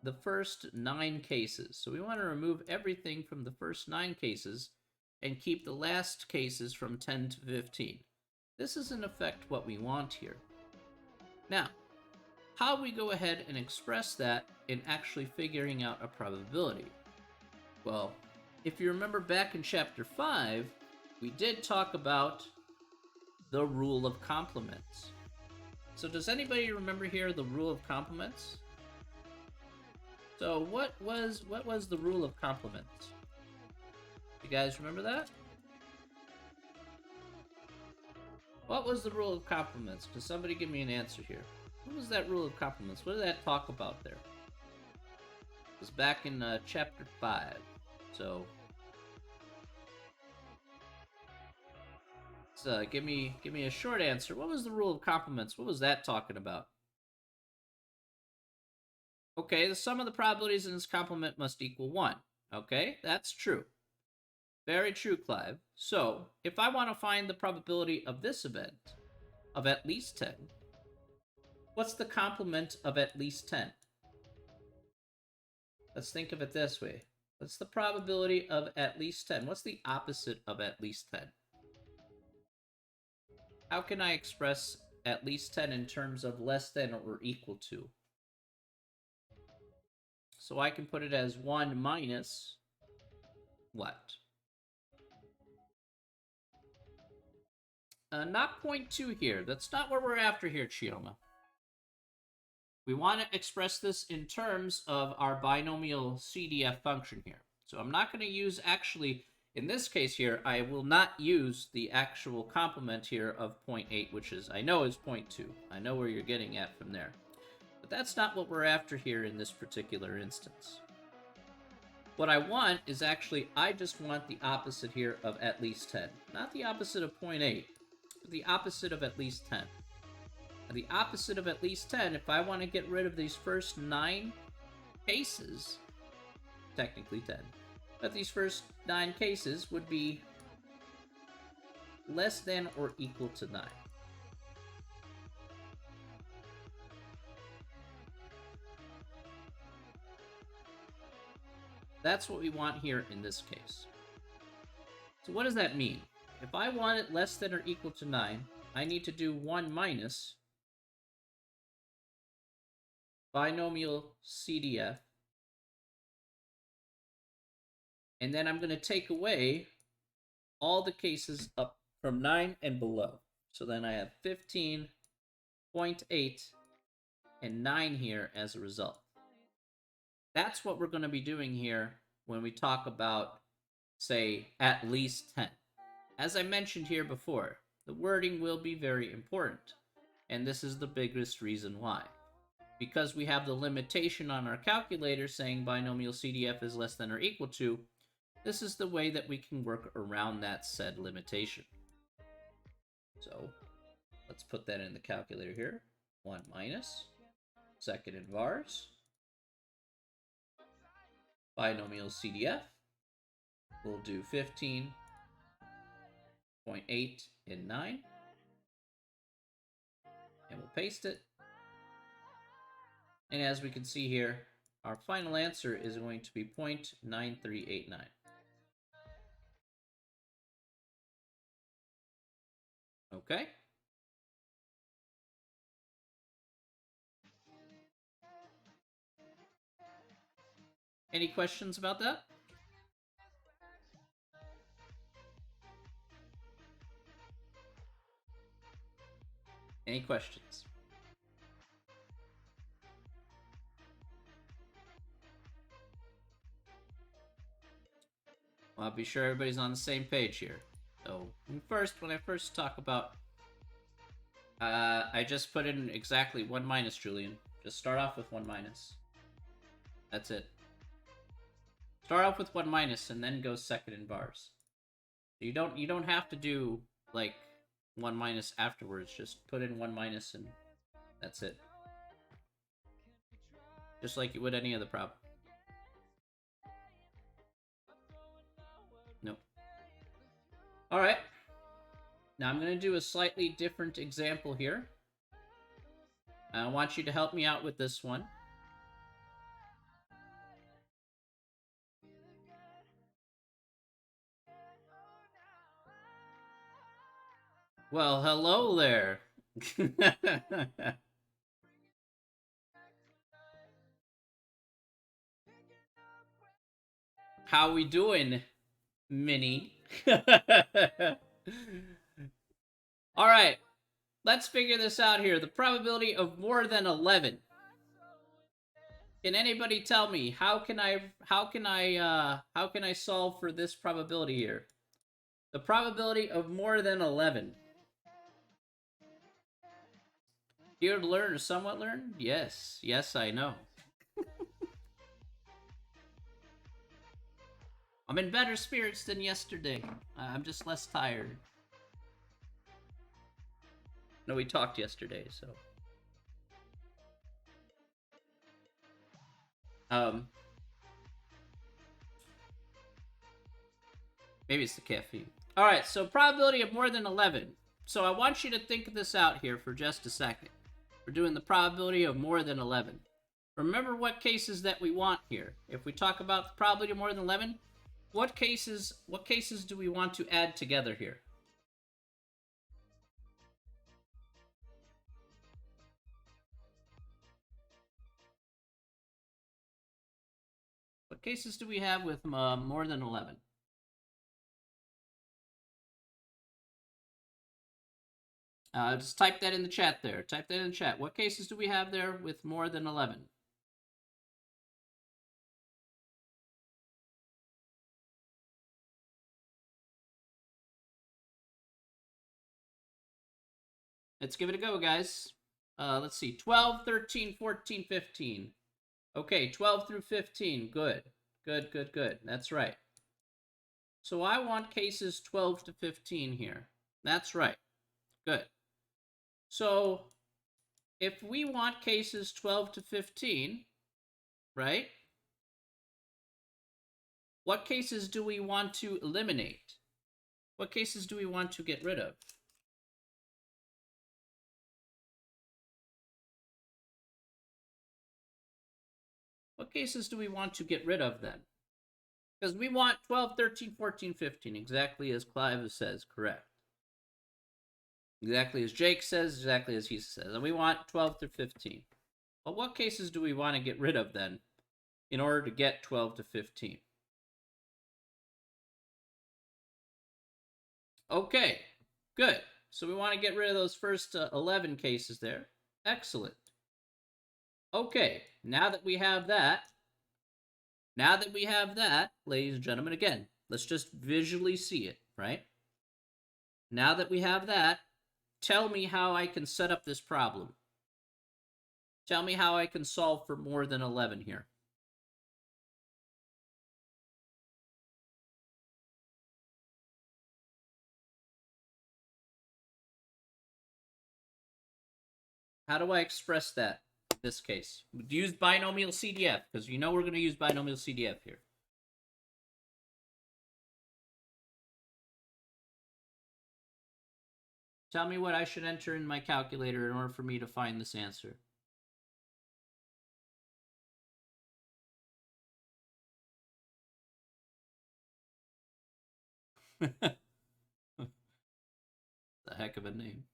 the first 9 cases. So we want to remove everything from the first 9 cases and keep the last cases from 10 to 15. This is in effect what we want here. Now, how we go ahead and express that in actually figuring out a probability? Well, if you remember back in chapter 5, we did talk about the rule of complements. So does anybody remember here the rule of complements? So what was the rule of complements? You guys remember that? What was the rule of complements? Can somebody give me an answer here? What was that rule of complements? What did that talk about there? It was back in chapter 5. So give me a short answer. What was the rule of complements? What was that talking about? Okay, the sum of the probabilities in this complement must equal 1. Okay, that's true. Very true, Clive. So, if I want to find the probability of this event, of at least 10, what's the complement of at least 10? Let's think of it this way. What's the probability of at least 10? What's the opposite of at least 10? How can I express at least 10 in terms of less than or equal to? So I can put it as 1 minus what? Not 0.2 here. That's not what we're after here, Chioma. We want to express this in terms of our binomial CDF function here. So I'm not going to use, actually, in this case here, I will not use the actual complement here of 0.8, which is, I know is 0.2. I know where you're getting at from there. But that's not what we're after here in this particular instance. What I want is actually, I just want the opposite here of at least 10. Not the opposite of 0.8, but the opposite of at least 10. And the opposite of at least 10, if I want to get rid of these first 9 cases, technically 10, but these first 9 cases would be less than or equal to 9. That's what we want here in this case. So what does that mean? If I want it less than or equal to 9, I need to do 1 minus binomial CDF. And then I'm going to take away all the cases up from 9 and below. So then I have 15.8 and 9 here as a result. That's what we're going to be doing here when we talk about, say, at least 10. As I mentioned here before, the wording will be very important, and this is the biggest reason why. because we have the limitation on our calculator saying binomial CDF is less than or equal to, this is the way that we can work around that said limitation. So let's put that in the calculator here. 1 minus second in vars. Binomial CDF. We'll do 15.8 in 9. And we'll paste it. And as we can see here, our final answer is going to be 0.9389. Okay? Any questions about that? Any questions? Well, I'll be sure everybody's on the same page here. So, when I first talk about, I just put in exactly 1 minus, Julian. Just start off with 1 minus. That's it. Start off with 1 minus and then go second in vars. You don't have to do like 1 minus afterwards. Just put in 1 minus and that's it. Just like you would any other problem. Nope. Alright. Now I'm going to do a slightly different example here. I want you to help me out with this one. Well, hello there. How we doing, Minnie? All right, let's figure this out here. The probability of more than 11. Can anybody tell me how can I solve for this probability here? The probability of more than 11. Here to learn or somewhat learn? Yes, I know. I'm in better spirits than yesterday. I'm just less tired. No, we talked yesterday, so. Maybe it's the caffeine. All right, so probability of more than 11. So I want you to think this out here for just a second. We're doing the probability of more than 11. Remember what cases that we want here. If we talk about the probability of more than 11, what cases do we want to add together here? What cases do we have with more than 11? Just type that in the chat there. Type that in the chat. What cases do we have there with more than 11? Let's give it a go, guys. Let's see. 12, 13, 14, 15. Okay, 12 through 15. Good. Good. That's right. So I want cases 12 to 15 here. That's right. Good. So if we want cases 12 to 15, right? What cases do we want to eliminate? What cases do we want to get rid of? What cases do we want to get rid of then? Because we want 12, 13, 14, 15, exactly as Clive says, correct. Exactly as Jake says, exactly as he says. And we want 12 through 15. Well, what cases do we want to get rid of then in order to get 12 to 15? Okay, good. So we want to get rid of those first 11 cases there. Excellent. Okay, now that we have that, ladies and gentlemen, again, let's just visually see it, right? Now that we have that, tell me how I can set up this problem. Tell me how I can solve for more than 11 here. How do I express that in this case? Use Binomial Cdf, because you know we're going to use Binomial Cdf here. Tell me what I should enter in my calculator in order for me to find this answer. The heck of a name.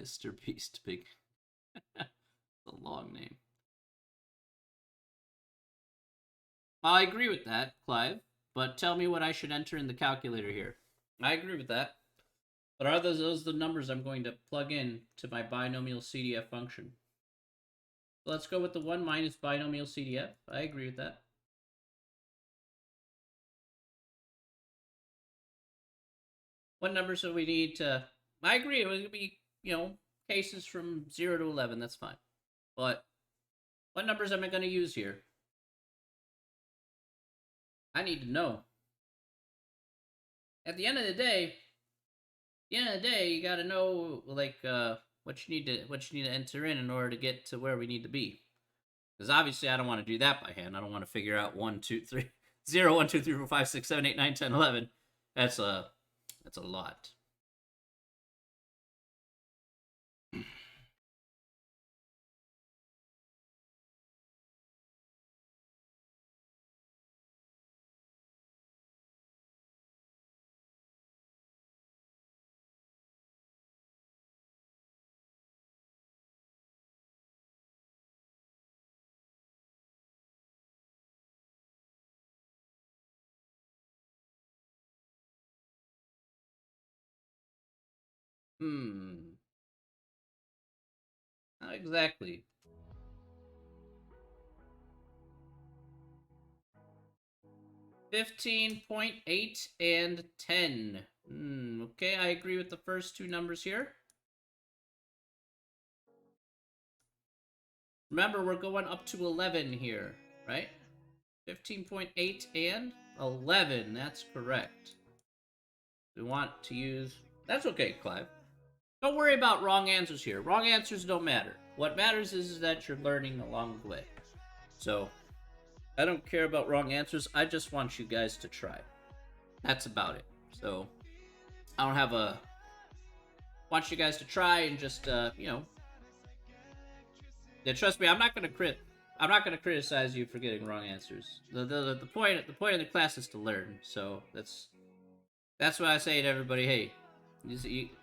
Mr. Beast Big. A long name. I agree with that, Clive, but tell me what I should enter in the calculator here. I agree with that. But are those the numbers I'm going to plug in to my binomial CDF function? So let's go with the 1 minus binomial CDF. I agree with that. What numbers do we need to... I agree, it would be, cases from 0 to 11, that's fine. But what numbers am I going to use here? I need to know. At the end of the day, you got to know what you need to enter in order to get to where we need to be. Because obviously I don't want to do that by hand. I don't want to figure out 1, 2, 3, 0, 1, 2, 3, 4, 5, 6, 7, 8, 9, 10, 11. That's a lot. Not exactly. $15.8 and 10. Okay, I agree with the first two numbers here. Remember, we're going up to 11 here, right? 15.8 and 11. That's correct. We want to use... That's okay, Clive. Don't worry about wrong answers here. Wrong answers don't matter. What matters is that you're learning along the way. So, I don't care about wrong answers. I just want you guys to try. That's about it. So, I don't have a... want you guys to try and just, Yeah, trust me, I'm not gonna criticize you for getting wrong answers. The point of the class is to learn. So that's why I say to everybody, hey,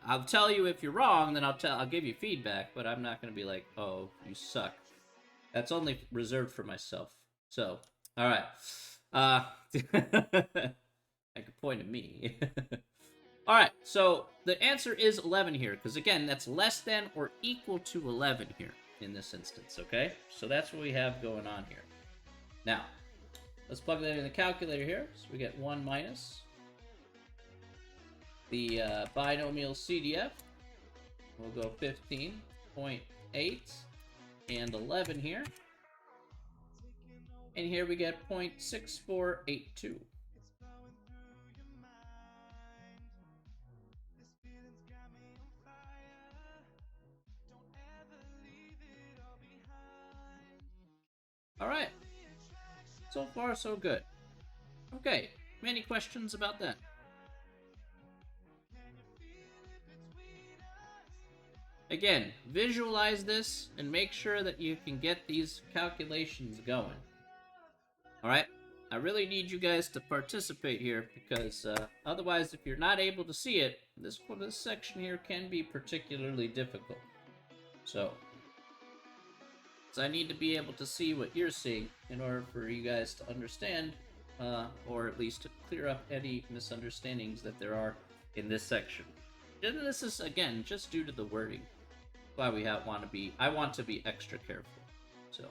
I'll tell you if you're wrong, then I'll give you feedback, but I'm not gonna be like, oh, you suck. That's only reserved for myself. So, all right. I could point at me. All right, so the answer is 11 here, because again, that's less than or equal to 11 here in this instance, okay? So that's what we have going on here. Now, let's plug that in the calculator here. So we get 1 minus the binomial CDF. We'll go 15.8 and 11 here. And here we get 0.6482. All right. So far, so good. Okay. Any questions about that? Again, visualize this and make sure that you can get these calculations going. All right? I really need you guys to participate here because otherwise, if you're not able to see it, this section here can be particularly difficult. So I need to be able to see what you're seeing in order for you guys to understand, or at least to clear up any misunderstandings that there are in this section. And this is, again, just due to the wording. Why we I want to be extra careful. So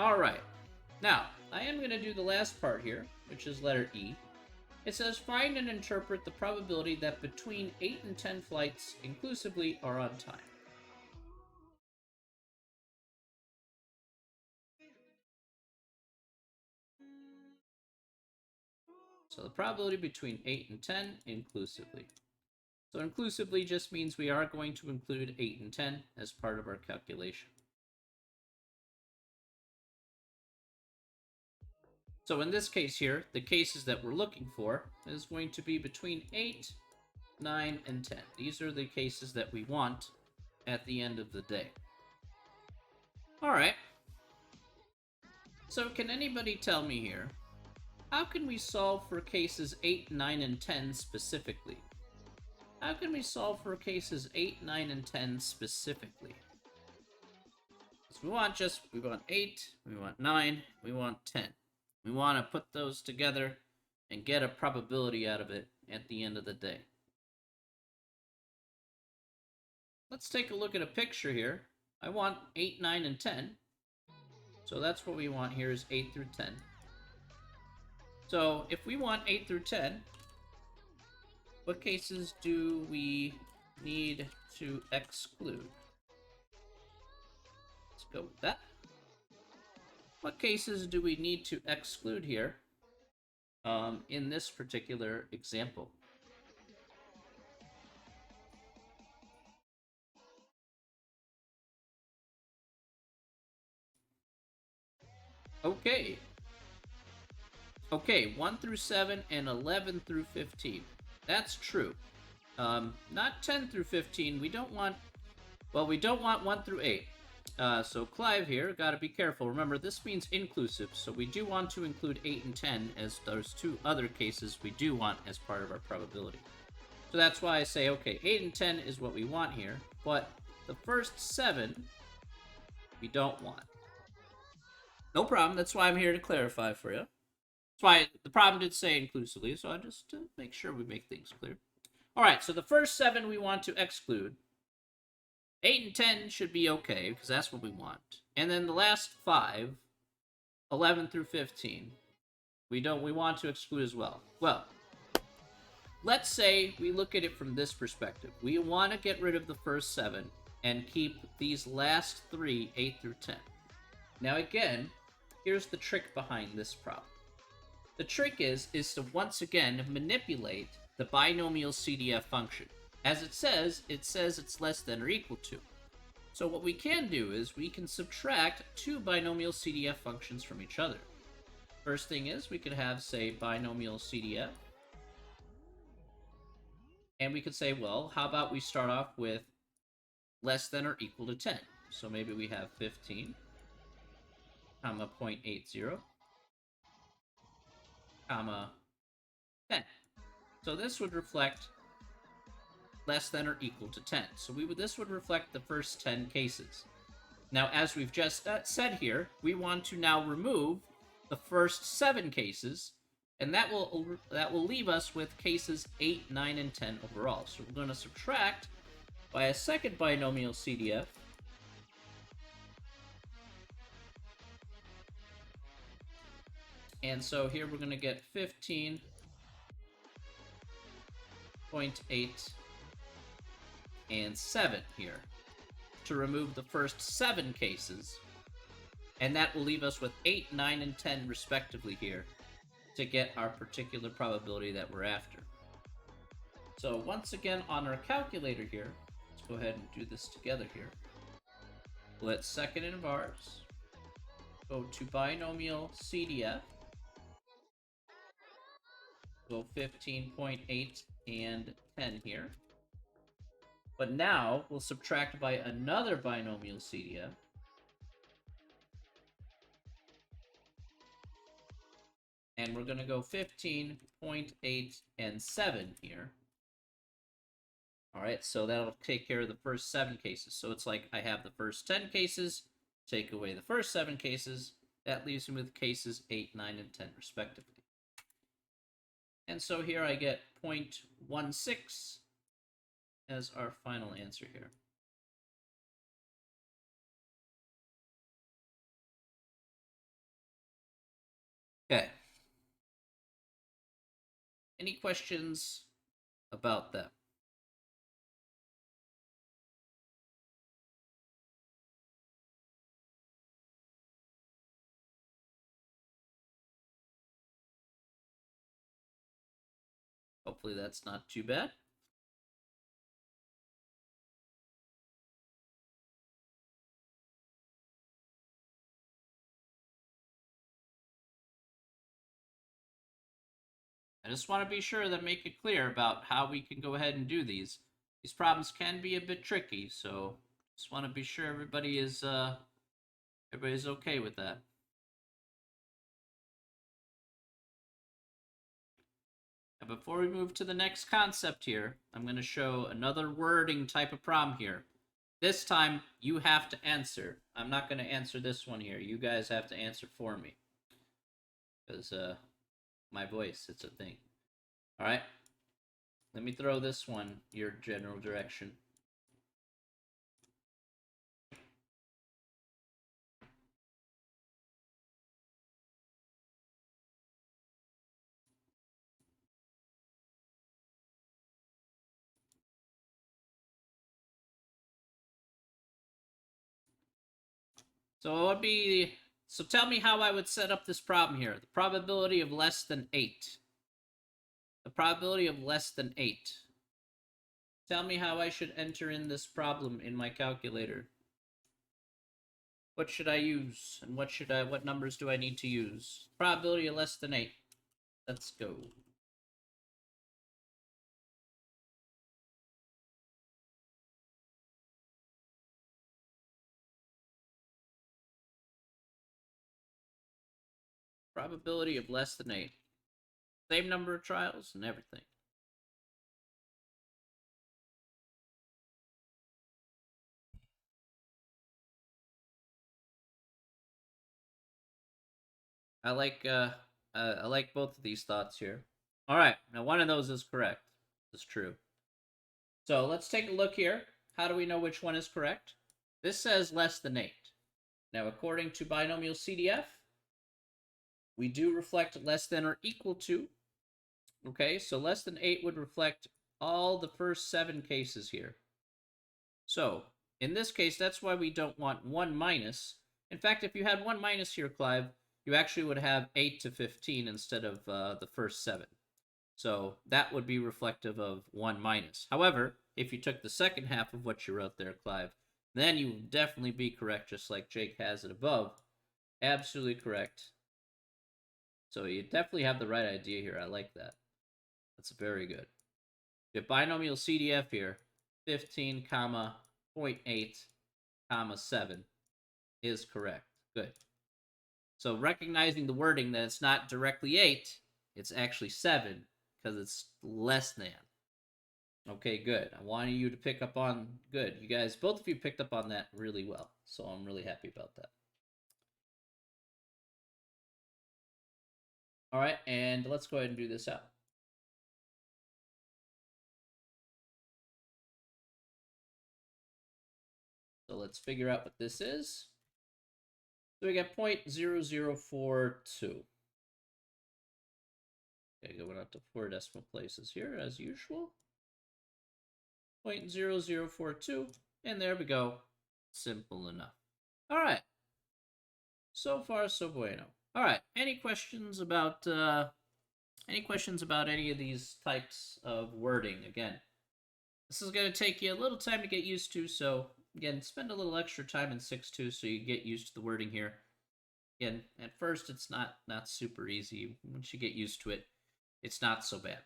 All right. Now, I am going to do the last part here, which is letter E. It says, find and interpret the probability that between 8 and 10 flights, inclusively, are on time. So the probability between 8 and 10, inclusively. So inclusively just means we are going to include 8 and 10 as part of our calculation. So in this case here, the cases that we're looking for is going to be between 8, 9, and 10. These are the cases that we want at the end of the day. All right. So can anybody tell me here, how can we solve for cases 8, 9, and 10 specifically? How can we solve for cases 8, 9, and 10 specifically? So we want 8, we want 9, we want 10. We want to put those together and get a probability out of it at the end of the day. Let's take a look at a picture here. I want 8, 9, and 10. So that's what we want here is 8 through 10. So if we want 8 through 10, what cases do we need to exclude? Let's go with that. What cases do we need to exclude here in this particular example? Okay. Okay, 1 through 7 and 11 through 15. That's true. Not 10 through 15. We don't want 1 through 8. So Clive here, got to be careful. Remember, this means inclusive, so we do want to include 8 and 10 as those two other cases we do want as part of our probability. So that's why I say, okay, 8 and 10 is what we want here, but the first 7 we don't want. No problem, that's why I'm here to clarify for you. That's why the problem did say inclusively, so I just make sure we make things clear. All right, so the first 7 we want to exclude. 8 and 10 should be okay, because that's what we want. And then the last 5, 11 through 15, we want to exclude as well. Well, let's say we look at it from this perspective. We want to get rid of the first 7 and keep these last 3, 8 through 10. Now again, here's the trick behind this problem. The trick is to once again manipulate the binomial CDF function. As it says it's less than or equal to. So what we can do is we can subtract 2 binomial CDF functions from each other. First thing is we could have, say, binomial CDF. And we could say, well, how about we start off with less than or equal to 10. So maybe we have 15, comma 0.80, comma 10. So this would reflect less than or equal to 10. So this would reflect the first 10 cases. Now, as we've just said here, we want to now remove the first 7 cases, and that will leave us with cases 8, 9, and 10 overall. So we're going to subtract by a second binomial CDF. And so here we're going to get 15.8 and 7 here to remove the first 7 cases, and that will leave us with 8, 9, and 10 respectively here to get our particular probability that we're after. So once again on our calculator here, let's go ahead and do this together here. Let's second in vars, go to binomial CDF, go 15.8 and 10 here. But now we'll subtract by another binomial CDF. And we're going to go 15.8 and 7 here. All right, so that'll take care of the first 7 cases. So it's like I have the first 10 cases, take away the first 7 cases. That leaves me with cases 8, 9, and 10 respectively. And so here I get 0.16 as our final answer here. Okay. Any questions about that? Hopefully that's not too bad. I just want to be sure that make it clear about how we can go ahead and do these. These problems can be a bit tricky, so just want to be sure everybody's okay with that. And before we move to the next concept here, I'm going to show another wording type of problem here. This time, you have to answer. I'm not going to answer this one here. You guys have to answer for me. Because my voice, it's a thing. All right? Let me throw this one your general direction. So it would be... So tell me how I would set up this problem here. The probability of less than 8. The probability of less than 8. Tell me how I should enter in this problem in my calculator. What should I use? And what numbers do I need to use? Probability of less than 8. Let's go. Probability of less than 8. Same number of trials and everything. I like both of these thoughts here. All right, now one of those is correct. This is true. So let's take a look here. How do we know which one is correct? This says less than 8. Now, according to Binomial Cdf, we do reflect less than or equal to. Okay, so less than 8 would reflect all the first 7 cases here. So, in this case, that's why we don't want 1 minus. In fact, if you had 1 minus here, Clive, you actually would have 8 to 15 instead of the first 7. So that would be reflective of 1 minus. However, if you took the second half of what you wrote there, Clive, then you would definitely be correct, just like Jake has it above. Absolutely correct. So you definitely have the right idea here. I like that. That's very good. You have binomial CDF here, 15, comma, 0.8, comma, 7 is correct. Good. So recognizing the wording that it's not directly 8, it's actually 7, because it's less than. Okay, good. I wanted you to pick up on... Good. You guys, both of you picked up on that really well, so I'm really happy about that. All right, and let's go ahead and do this out. So let's figure out what this is. So we got 0.0042. Okay, going up to 4 decimal places here, as usual. 0.0042, and there we go. Simple enough. All right. So far, so bueno. All right. Any questions about any of these types of wording? Again, this is going to take you a little time to get used to. So again, spend a little extra time in 6.2 so you get used to the wording here. Again, at first it's not super easy. Once you get used to it, it's not so bad.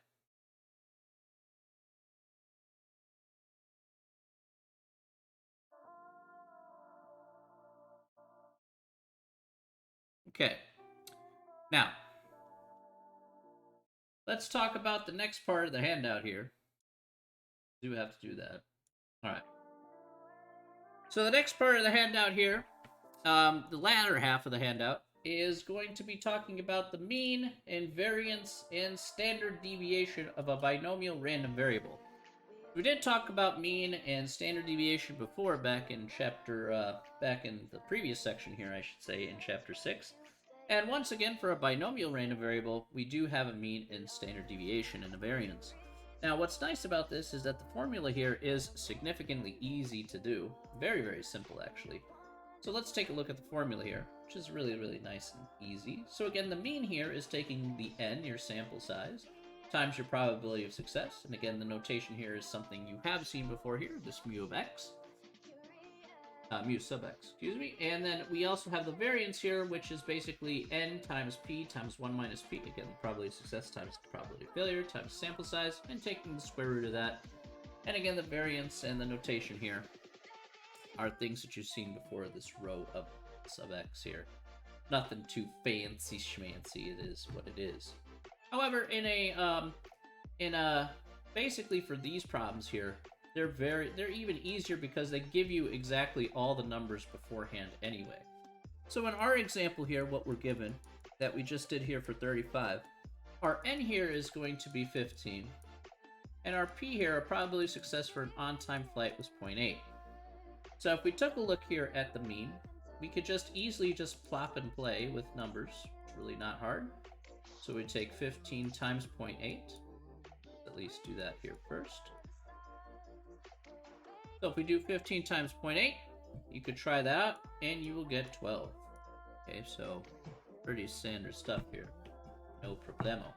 Okay. Now, let's talk about the next part of the handout here. Do have to do that. All right. So the next part of the handout here, the latter half of the handout, is going to be talking about the mean and variance and standard deviation of a binomial random variable. We did talk about mean and standard deviation before back in the previous section here, I should say, in chapter 6. And once again, for a binomial random variable, we do have a mean and standard deviation and a variance. Now, what's nice about this is that the formula here is significantly easy to do. Very, very simple, actually. So let's take a look at the formula here, which is really, really nice and easy. So again, the mean here is taking the n, your sample size, times your probability of success. And again, the notation here is something you have seen before here, this mu of x. Mu sub x, excuse me. And then we also have the variance here, which is basically n times p times 1 minus p. Again, the probability of success times the probability of failure times sample size, and taking the square root of that. And again, the variance and the notation here are things that you've seen before, this row of sub x here. Nothing too fancy schmancy, it is what it is. However, in a basically for these problems here, they're even easier because they give you exactly all the numbers beforehand anyway. So in our example here, what we're given, that we just did here for 35, our n here is going to be 15, and our p here, our probability of success for an on-time flight, was 0.8. So if we took a look here at the mean, we could just easily just plop and play with numbers. It's really not hard. So we take 15 times 0.8. At least do that here first. So if we do 15 times 0.8, you could try that out, and you will get 12. Okay, so pretty standard stuff here. No problemo.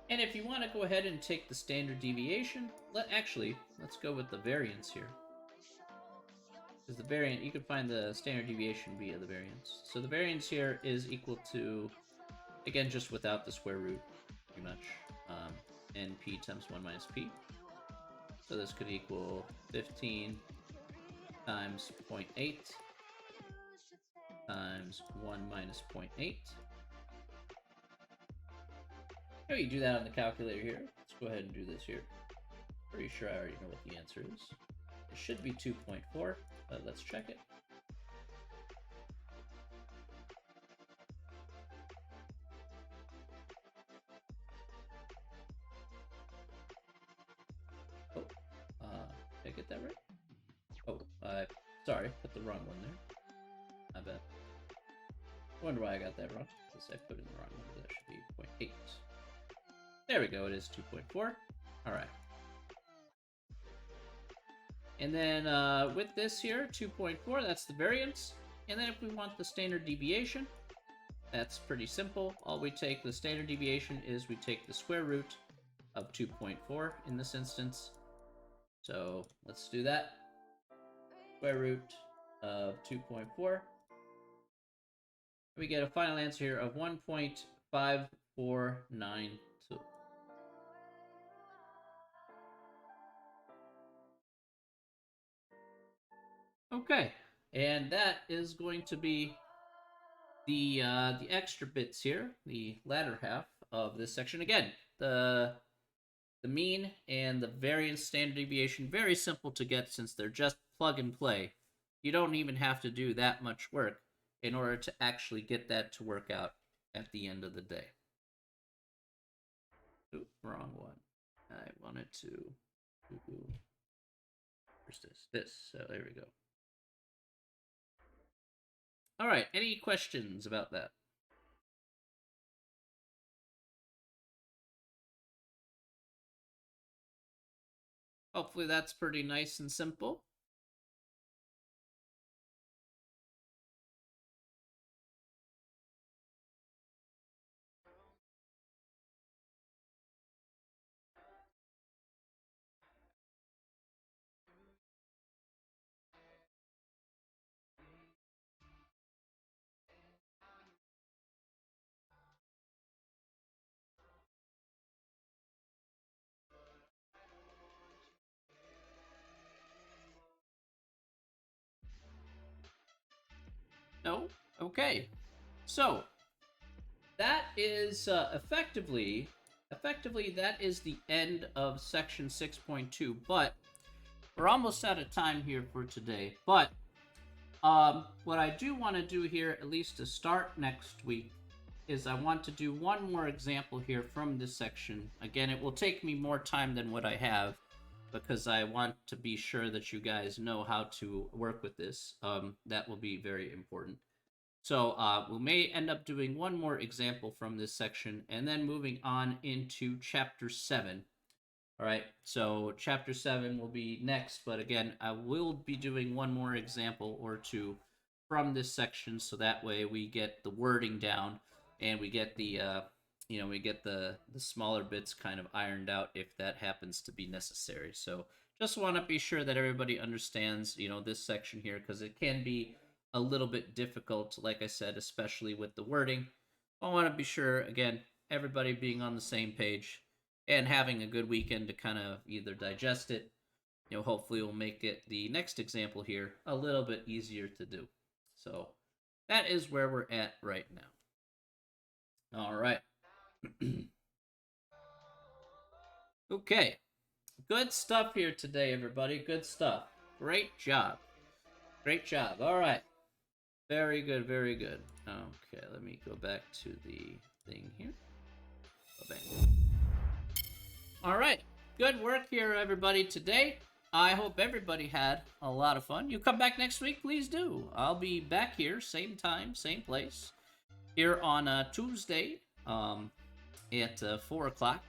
And if you want to go ahead and take the standard deviation, let's go with the variance here. Because the variance, you can find the standard deviation via the variance. So the variance here is equal to, again, just without the square root, pretty much, np times 1 minus p. So this could equal 15 times 0.8 times 1 minus 0.8. Oh, you do that on the calculator here. Let's go ahead and do this here. Pretty sure I already know what the answer is. It should be 2.4, but let's check it. Oh, did I get that right? Oh, sorry, put the wrong one there. I bet. I wonder why I got that wrong, because I put in the wrong number. That should be 0.8. There we go, it is 2.4. Alright. And then with this here, 2.4, that's the variance. And then if we want the standard deviation, that's pretty simple. All we take, the standard deviation, is we take the square root of 2.4 in this instance. So let's do that. Square root of 2.4. We get a final answer here of 1.5492. Okay, and that is going to be the extra bits here, the latter half of this section. Again, the mean and the variance standard deviation, very simple to get since they're just plug and play. You don't even have to do that much work in order to actually get that to work out at the end of the day. Ooh, wrong one. I wanted to. Where's this? This. So there we go. All right. Any questions about that? Hopefully that's pretty nice and simple. No? Okay. So, that is effectively that is the end of section 6.2, but we're almost out of time here for today. But what I do want to do here, at least to start next week, is I want to do one more example here from this section. Again, it will take me more time than what I have, because I want to be sure that you guys know how to work with this. That will be very important. So we may end up doing one more example from this section and then moving on into chapter 7. All right, so chapter 7 will be next, but again, I will be doing one more example or two from this section, so that way we get the wording down and we get the we get the smaller bits kind of ironed out if that happens to be necessary. So just want to be sure that everybody understands this section here, because it can be a little bit difficult, like I said, especially with the wording. I want to be sure, again, everybody being on the same page and having a good weekend to kind of either digest it. Hopefully we'll make it the next example here a little bit easier to do. So that is where we're at right now. All right. Okay. Good stuff here today, everybody. Good stuff. Great job. Great job. All right. Very good. Very good. Okay, let me go back to the thing here. Oh, bang. All right. Good work here, everybody, today. I hope everybody had a lot of fun. You come back next week, please do. I'll be back here, same time, same place, here on Tuesday at 4 o'clock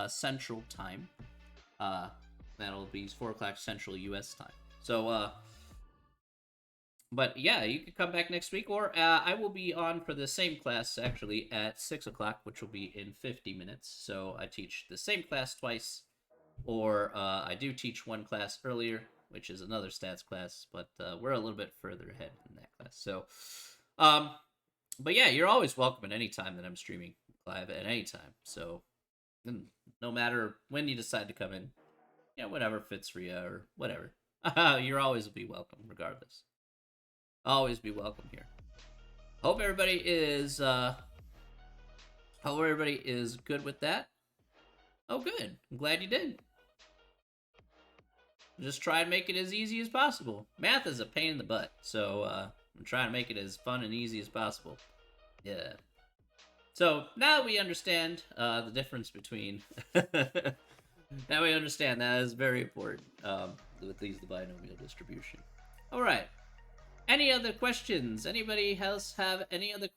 Central Time. That'll be 4 o'clock Central U.S. time. So, but yeah, you can come back next week, or I will be on for the same class, actually, at 6 o'clock, which will be in 50 minutes. So I teach the same class twice. Or I do teach one class earlier, which is another stats class, but we're a little bit further ahead in that class. So, but yeah, you're always welcome at any time that I'm streaming live at any time. So, no matter when you decide to come in, whatever fits for you or whatever, you're always be welcome, regardless. Always be welcome here. Hope everybody is good with that. Oh, good. I'm glad you did. Just try and make it as easy as possible. Math is a pain in the butt, so I'm trying to make it as fun and easy as possible. Yeah. So now we understand the difference between. Now we understand that is very important with the binomial distribution. All right. Any other questions? Anybody else have any other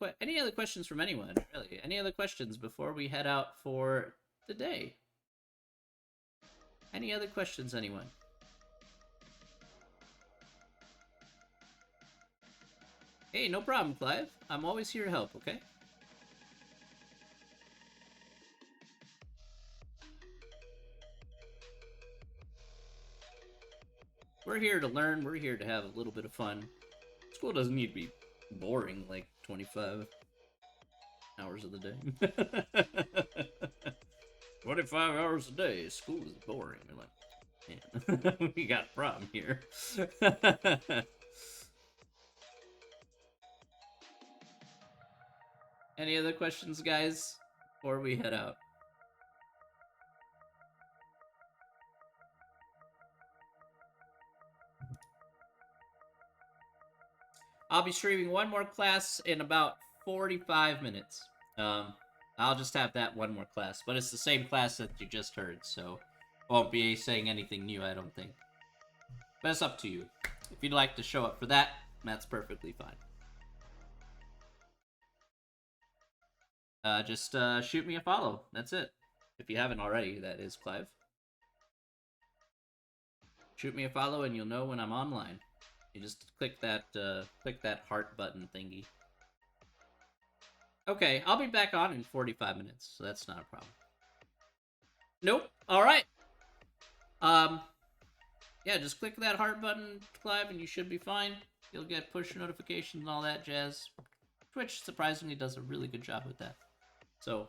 questions from anyone? Really? Any other questions before we head out for the day? Any other questions, anyone? Hey, no problem, Clive. I'm always here to help, okay? We're here to learn. We're here to have a little bit of fun. School doesn't need to be boring like 25 hours of the day. 25 hours a day. School is boring. You're like, man, we got a problem here. Any other questions, guys, before we head out? I'll be streaming one more class in about 45 minutes. I'll just have that one more class, but it's the same class that you just heard, so won't be saying anything new, I don't think. But it's up to you. If you'd like to show up for that, that's perfectly fine. Just shoot me a follow. That's it. If you haven't already, that is, Clive. Shoot me a follow and you'll know when I'm online. You just click that heart button thingy. Okay, I'll be back on in 45 minutes, so that's not a problem. Nope. All right. Yeah, just click that heart button, Clive, and you should be fine. You'll get push notifications and all that jazz. Twitch, surprisingly, does a really good job with that. So,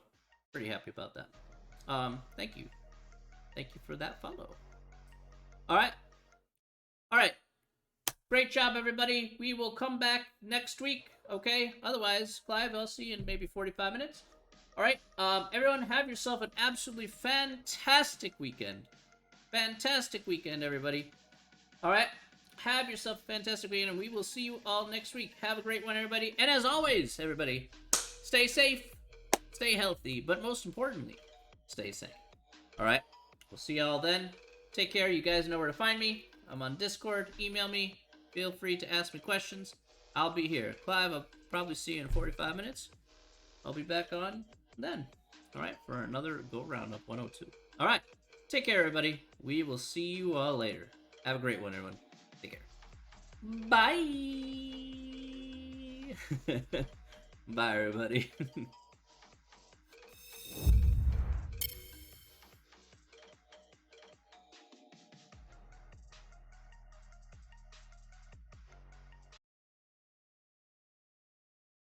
pretty happy about that. Thank you. Thank you for that follow. All right. All right. Great job, everybody. We will come back next week, okay? Otherwise, Clive, I'll see you in maybe 45 minutes. All right. Everyone, have yourself an absolutely fantastic weekend. Fantastic weekend, everybody. All right. Have yourself a fantastic weekend, and we will see you all next week. Have a great one, everybody. And as always, everybody, stay safe, stay healthy, but most importantly, stay sane. All right. We'll see y'all then. Take care. You guys know where to find me. I'm on Discord. Email me. Feel free to ask me questions. I'll be here. Clive, I'll probably see you in 45 minutes. I'll be back on then. All right, for another go round of 102. All right, take care, everybody. We will see you all later. Have a great one, everyone. Take care. Bye. Bye, everybody.